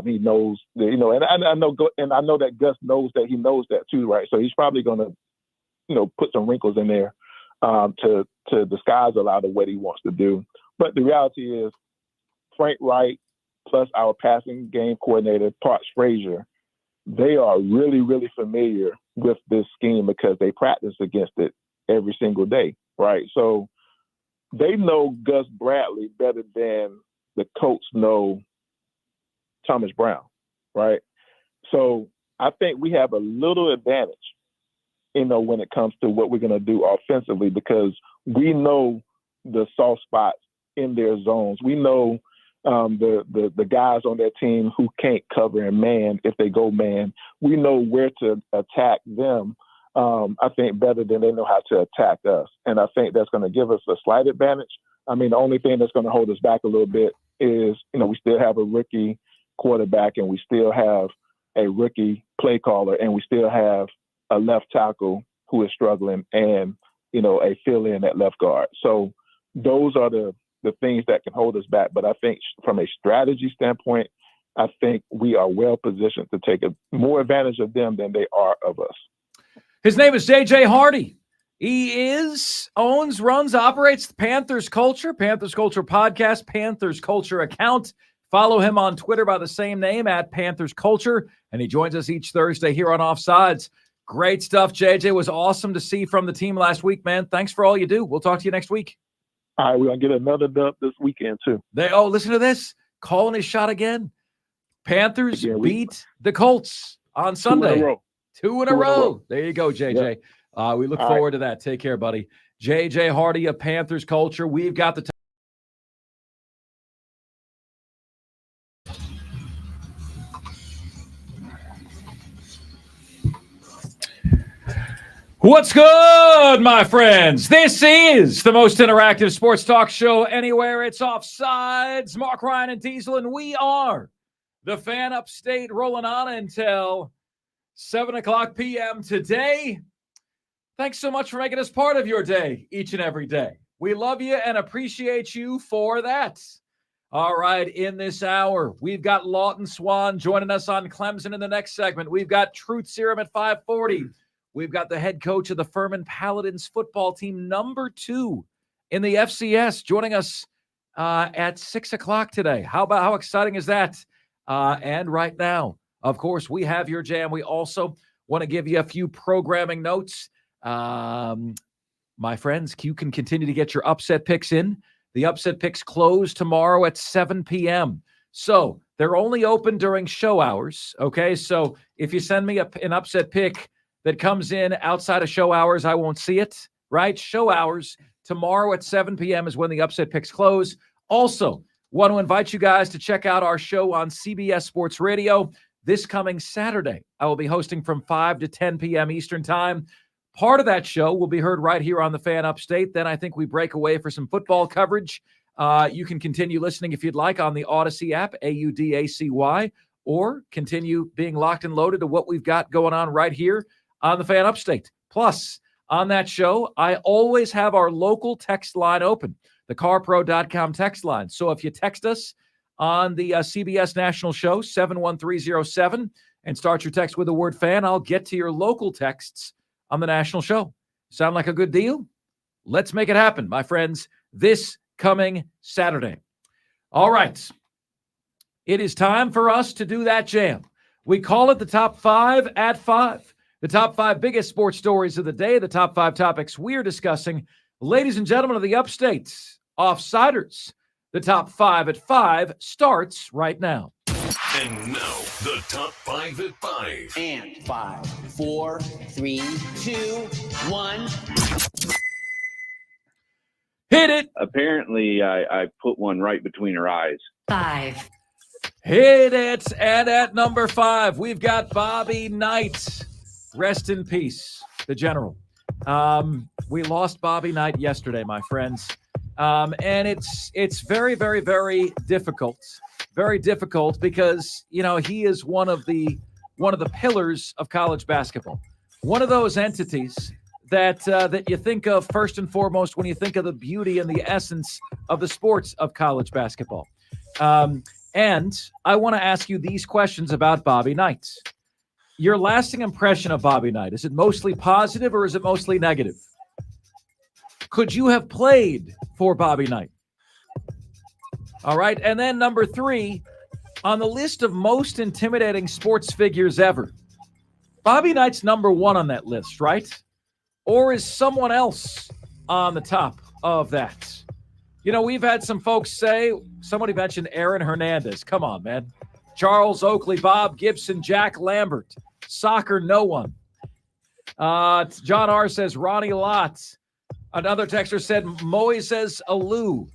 He knows, you know, and I know that Gus knows that he knows that too, right? So he's probably going to, you know, put some wrinkles in there to disguise a lot of what he wants to do. But the reality is, Frank Wright plus our passing game coordinator, Parks Frazier, they are really, really familiar with this scheme because they practice against it every single day, right? So they know Gus Bradley better than the Colts know Thomas Brown, right? So I think we have a little advantage, you know, when it comes to what we're going to do offensively, because we know the soft spots in their zones. We know the guys on their team who can't cover in man if they go man. We know where to attack them, I think, better than they know how to attack us. And I think that's going to give us a slight advantage. I mean, the only thing that's going to hold us back a little bit is, you know, we still have a rookie quarterback and we still have a rookie play caller and we still have a left tackle who is struggling and, you know, a fill-in at left guard. So those are the things that can hold us back. But I think from a strategy standpoint, I think we are well positioned to take more advantage of them than they are of us. His name is JJ Hardy. He owns, runs, operates the Panthers Culture Podcast, Panthers Culture account. Follow him on Twitter by the same name, @Panthers Culture. And he joins us each Thursday here on Offsides. Great stuff, JJ. It was awesome to see from the team last week, man. Thanks for all you do. We'll talk to you next week. All right, we're going to get another dub this weekend, too. Listen to this. Calling his shot again. Panthers beat the Colts on Sunday. 2 in a row. 2 in a row. There you go, JJ. Yeah. We look forward to that. Take care, buddy. JJ Hardy of Panthers Culture. We've got the What's good, my friends? This is the most interactive sports talk show anywhere. It's Offsides. Marc Ryan and Diesel, and we are the Fan Upstate, rolling on until 7 o'clock p.m. today. Thanks so much for making us part of your day each and every day. We love you and appreciate you for that. All right, in this hour, we've got Lawton Swan joining us on Clemson in the next segment. We've got Truth Serum at 5:40. We've got the head coach of the Furman Paladins football team, number 2 in the FCS, joining us at 6 o'clock today. How exciting is that? And right now, of course, we have your jam. We also want to give you a few programming notes. My friends, you can continue to get your upset picks in. The upset picks close tomorrow at 7 p.m. So they're only open during show hours, okay? So if you send me an upset pick that comes in outside of show hours, I won't see it, right? Show hours tomorrow at 7 p.m. is when the upset picks close. Also, want to invite you guys to check out our show on CBS Sports Radio this coming Saturday. I will be hosting from 5 to 10 p.m. Eastern Time. Part of that show will be heard right here on the Fan Upstate. Then I think we break away for some football coverage. You can continue listening if you'd like on the Odyssey app, AUDACY, or continue being locked and loaded to what we've got going on right here on the Fan Upstate. Plus, on that show, I always have our local text line open, the carpro.com text line. So if you text us on the CBS National Show, 71307, and start your text with the word fan. I'll get to your local texts on the national show. Sound like a good deal? Let's make it happen, my friends, this coming Saturday. All right. It is time for us to do that jam. We call it the Top 5 at 5. The top 5 biggest sports stories of the day, the top 5 topics we're discussing. Ladies and gentlemen of the upstate, OFFSIDES, the Top 5 at 5 starts right now. And now, the Top 5 at 5. And 5, 4, 3, 2, 1. Hit it. Apparently, I put one right between her eyes. 5. Hit it. And at number 5, we've got Bobby Knight. Rest in peace, the general. We lost Bobby Knight yesterday, my friends. And it's very, very, very difficult. Very difficult because, you know, he is one of the pillars of college basketball. One of those entities that you think of first and foremost when you think of the beauty and the essence of the sports of college basketball. And I want to ask you these questions about Bobby Knight. Your lasting impression of Bobby Knight, is it mostly positive or is it mostly negative? Could you have played for Bobby Knight? All right. And then number 3, on the list of most intimidating sports figures ever, Bobby Knight's number 1 on that list, right? Or is someone else on the top of that? You know, we've had some folks say, somebody mentioned Aaron Hernandez. Come on, man. Charles Oakley, Bob Gibson, Jack Lambert. Soccer, no one. John R. says Ronnie Lott. Another texter said Moises Alou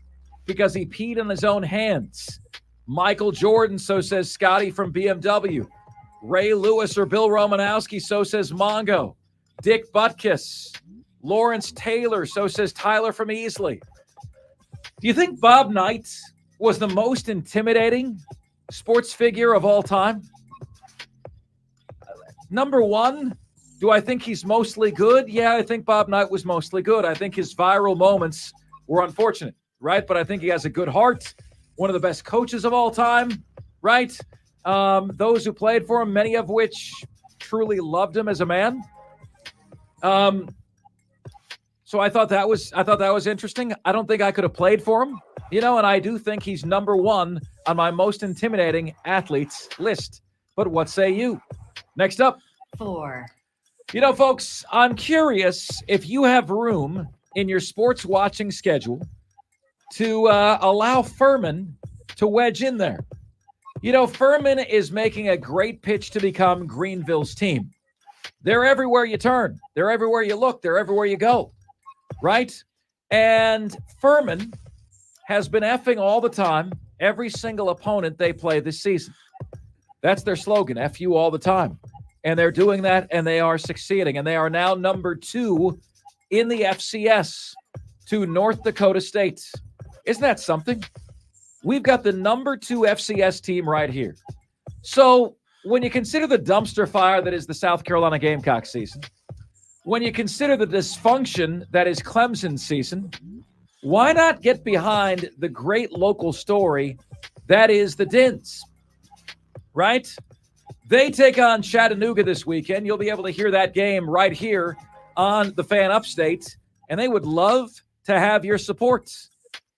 because he peed in his own hands. Michael Jordan, so says Scotty from BMW. Ray Lewis or Bill Romanowski, so says Mongo. Dick Butkus. Lawrence Taylor, so says Tyler from Easley. Do you think Bob Knight was the most intimidating sports figure of all time? Number 1, do I think he's mostly good? Yeah, I think Bob Knight was mostly good. I think his viral moments were unfortunate, right? But I think he has a good heart, one of the best coaches of all time, right? Those who played for him, many of which truly loved him as a man. So I thought that was interesting. I don't think I could have played for him, you know, and I do think he's number 1 on my most intimidating athletes list. But what say you? Next up. 4. You know, folks, I'm curious if you have room in your sports watching schedule to allow Furman to wedge in there. You know, Furman is making a great pitch to become Greenville's team. They're everywhere you turn. They're everywhere you look. They're everywhere you go, right? And Furman has been effing all the time every single opponent they play this season. That's their slogan, F you all the time. And they're doing that, and they are succeeding. And they are now number 2 in the FCS to North Dakota State. Isn't that something? We've got the number 2 FCS team right here. So when you consider the dumpster fire that is the South Carolina Gamecock season, when you consider the dysfunction that is Clemson's season, why not get behind the great local story that is the Dins, right? They take on Chattanooga this weekend. You'll be able to hear that game right here on the Fan Upstate, and they would love to have your support.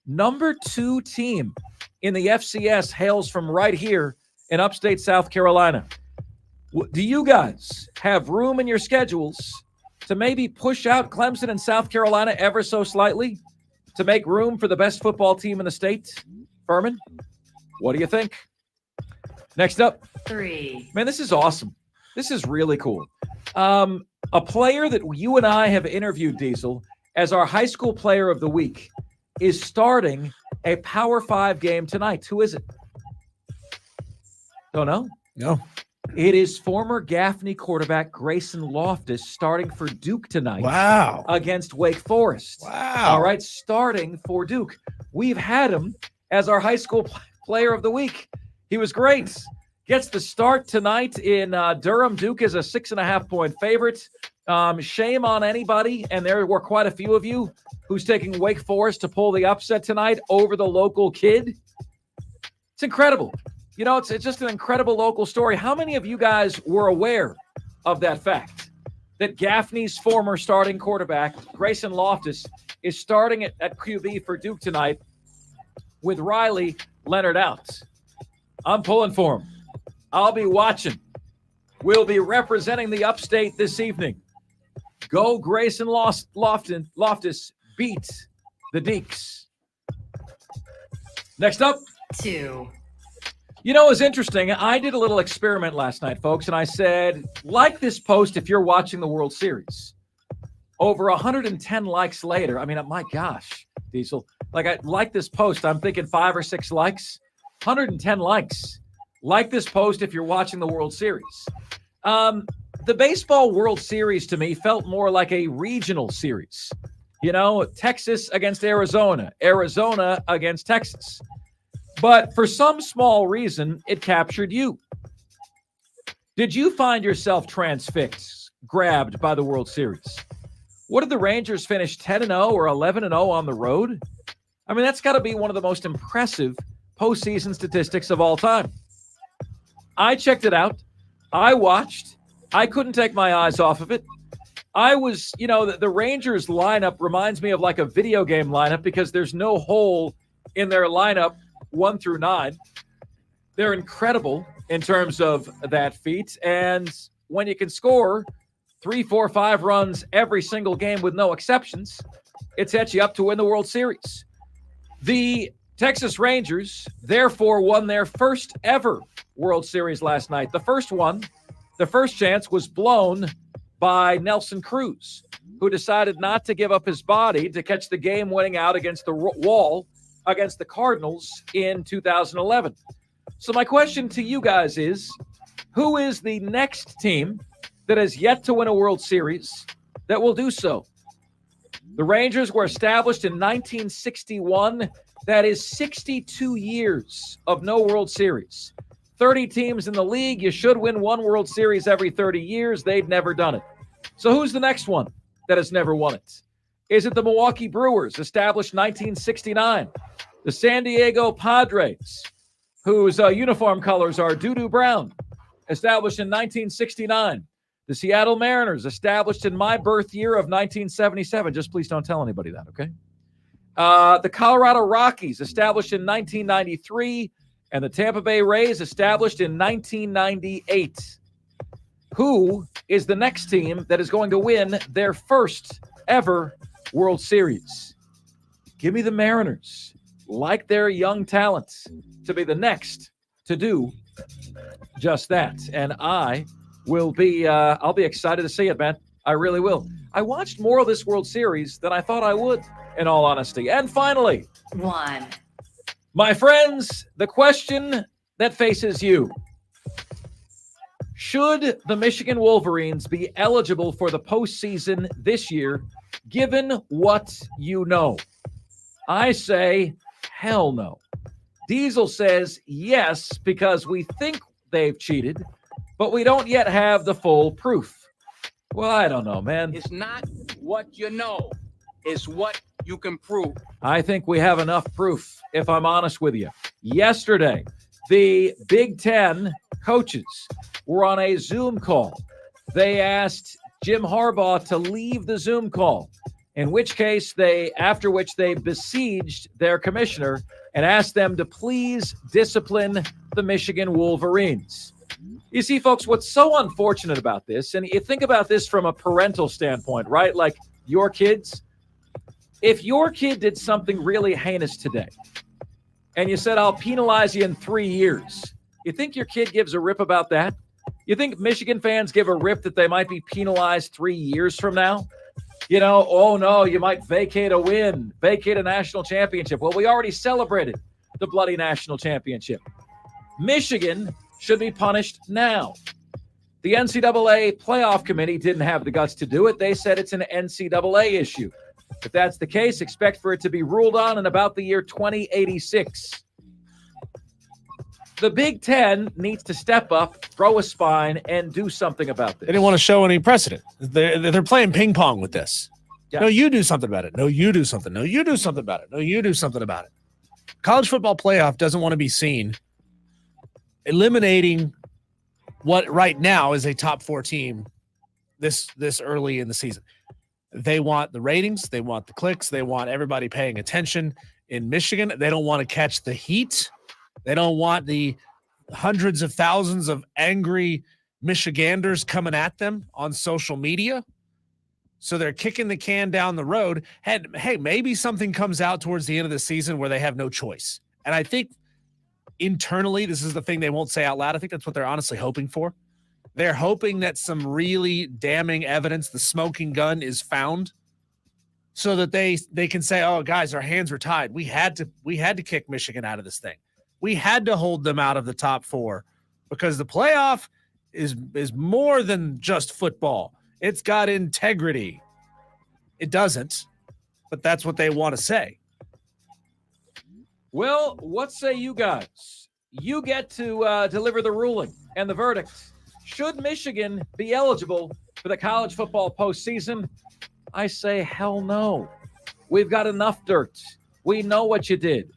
Number 2 team in the FCS hails from right here in upstate South Carolina. Do you guys have room in your schedules to maybe push out Clemson and South Carolina ever so slightly to make room for the best football team in the state? Furman, what do you think? Next up. 3. Man, this is awesome. This is really cool. A player that you and I have interviewed, Diesel, as our high school player of the week is starting a Power 5 game tonight. Who is it? Don't know? No. It is former Gaffney quarterback Grayson Loftus starting for Duke tonight. Wow. Against Wake Forest. Wow. All right, starting for Duke. We've had him as our high school player of the week. He was great. Gets the start tonight in Durham. Duke is a 6.5-point favorite. Shame on anybody, and there were quite a few of you who's taking Wake Forest to pull the upset tonight over the local kid. It's incredible. You know, it's just an incredible local story. How many of you guys were aware of that fact? That Gaffney's former starting quarterback, Grayson Loftus, is starting at QB for Duke tonight with Riley Leonard out. I'm pulling for him. I'll be watching. We'll be representing the upstate this evening. Go Grayson Loftus beat the Deeks. Next up. 2. You know, it was interesting. I did a little experiment last night, folks, and I said, like this post if you're watching the World Series. Over 110 likes later. I mean, my gosh, Diesel. I like this post. I'm thinking 5 or 6 likes. 110 likes. Like this post if you're watching the World Series. The baseball World Series to me felt more like a regional series. You know, Texas against Arizona, Arizona against Texas. But for some small reason, it captured you. Did you find yourself transfixed, grabbed by the World Series? What did the Rangers finish 10-0 or 11-0 on the road? I mean, that's got to be one of the most impressive postseason statistics of all time. I checked it out. I watched. I couldn't take my eyes off of it. I was, you know, the Rangers lineup reminds me of like a video game lineup because there's no hole in their lineup 1 through 9. They're incredible in terms of that feat. And when you can score 3, 4, 5 runs every single game with no exceptions, it sets you up to win the World Series. The Texas Rangers, therefore, won their first ever World Series last night. The first chance was blown by Nelson Cruz, who decided not to give up his body to catch the game-winning out against the wall against the Cardinals in 2011. So my question to you guys is, who is the next team that has yet to win a World Series that will do so? The Rangers were established in 1961. That is 62 years of no World Series. 30 teams in the league. You should win one World Series every 30 years. They've never done it. So who's the next one that has never won it? Is it the Milwaukee Brewers, established 1969? The San Diego Padres, whose uniform colors are doo-doo brown, established in 1969. The Seattle Mariners, established in my birth year of 1977. Just please don't tell anybody that, okay? The Colorado Rockies, established in 1993. And the Tampa Bay Rays, established in 1998. Who is the next team that is going to win their first ever World Series? Give me the Mariners, like their young talents, to be the next to do just that. And I will be, I'll be excited to see it, man. I really will. I watched more of this World Series than I thought I would, in all honesty. And finally, 1. My friends, the question that faces you. Should the Michigan Wolverines be eligible for the postseason this year, given what you know? I say, hell no. Diesel says yes, because we think they've cheated, but we don't yet have the full proof. Well, I don't know, man. It's not what you know, it's what you can prove. I think we have enough proof, if I'm honest with you. Yesterday, the Big Ten coaches were on a Zoom call. They asked Jim Harbaugh to leave the Zoom call, after which they besieged their commissioner and asked them to please discipline the Michigan Wolverines. You see, folks, what's so unfortunate about this, and you think about this from a parental standpoint, right? Like your kids. If your kid did something really heinous today and you said, I'll penalize you in 3 years, you think your kid gives a rip about that? You think Michigan fans give a rip that they might be penalized 3 years from now? You know, oh no, you might vacate a win, vacate a national championship. Well, we already celebrated the bloody national championship. Michigan should be punished now. The NCAA playoff committee didn't have the guts to do it. They said it's an NCAA issue. If that's the case, expect for it to be ruled on in about the year 2086. The Big Ten needs to step up, throw a spine, and do something about this. They didn't want to show any precedent. They're playing ping pong with this. Yeah. No, you do something about it. No, you do something. No, you do something about it. No, you do something about it. College football playoff doesn't want to be seen eliminating what right now is a top 4 team this early in the season. They want the ratings, they want the clicks, they want everybody paying attention in Michigan. They don't want to catch the heat. They don't want the hundreds of thousands of angry Michiganders coming at them on social media. So they're kicking the can down the road. And hey, maybe something comes out towards the end of the season where they have no choice. And I think internally, this is the thing they won't say out loud. I think that's what they're honestly hoping for. They're hoping that some really damning evidence, the smoking gun, is found so that they can say, oh, guys, our hands were tied. We had to kick Michigan out of this thing. We had to hold them out of the top 4 because the playoff is more than just football. It's got integrity. It doesn't, but that's what they want to say. Well, what say you guys? You get to deliver the ruling and the verdict. Should Michigan be eligible for the college football postseason? I say hell no. We've got enough dirt. We know what you did.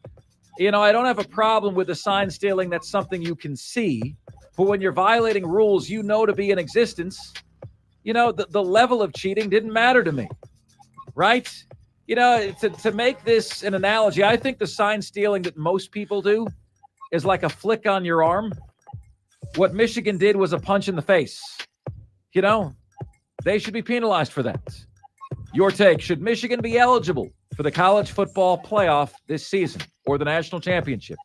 You know, I don't have a problem with the sign stealing. That's something you can see. But when you're violating rules you know to be in existence, you know, the level of cheating didn't matter to me, right? You know, to make this an analogy, I think the sign stealing that most people do is like a flick on your arm. What Michigan did was a punch in the face. You know, they should be penalized for that. Your take, should Michigan be eligible for the college football playoff this season or the national championship?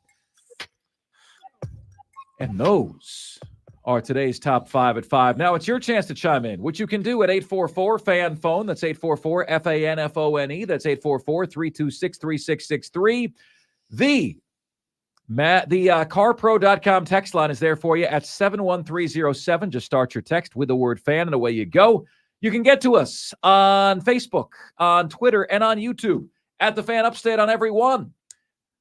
And those are today's top 5 at 5. Now it's your chance to chime in, which you can do at 844-FAN-PHONE. That's 844-FANFONE. That's 844-326-3663. The carpro.com text line is there for you at 71307. Just start your text with the word fan and away you go. You can get to us on Facebook, on Twitter, and on YouTube at The Fan Upstate on every one.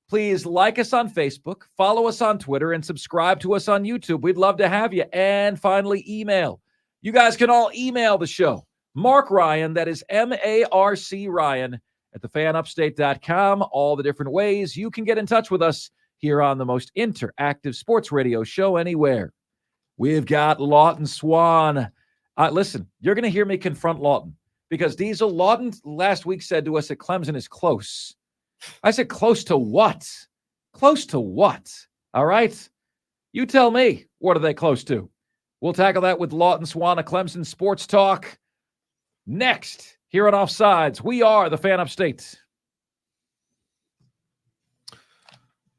Please like us on Facebook, follow us on Twitter, and subscribe to us on YouTube. We'd love to have you. And finally, email. You guys can all email the show. Marc Ryan, that is M-A-R-C Ryan, at thefanupstate.com. All the different ways you can get in touch with us here on the most interactive sports radio show anywhere. We've got Lawton Swan. Listen, you're going to hear me confront Lawton because Diesel Lawton last week said to us that Clemson is close. I said, close to what? Close to what? All right. You tell me, what are they close to? We'll tackle that with Lawton Swan of Clemson Sports Talk next here on Offsides. We are the Fan Upstate.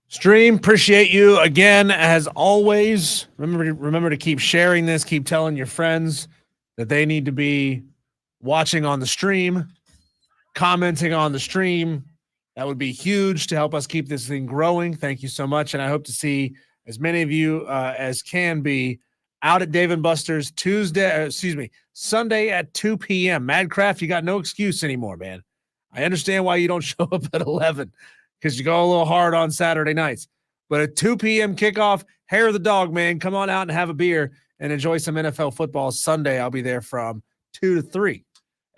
Stream, appreciate you again as always. Remember to keep sharing this, keep telling your friends that they need to be watching on the stream, commenting on the stream. That would be huge to help us keep this thing growing. Thank you so much, and I hope to see as many of you as can be out at Dave & Buster's Sunday at 2 p.m. Madcraft, you got no excuse anymore, man. I understand why you don't show up at 11 because you go a little hard on Saturday nights. But at 2 p.m. kickoff, hair of the dog, man. Come on out and have a beer and enjoy some NFL football. Sunday, I'll be there from 2 to 3.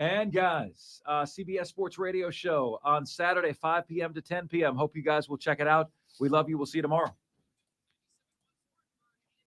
And guys, CBS Sports Radio Show on Saturday, 5 p.m. to 10 p.m. Hope you guys will check it out. We love you. We'll see you tomorrow.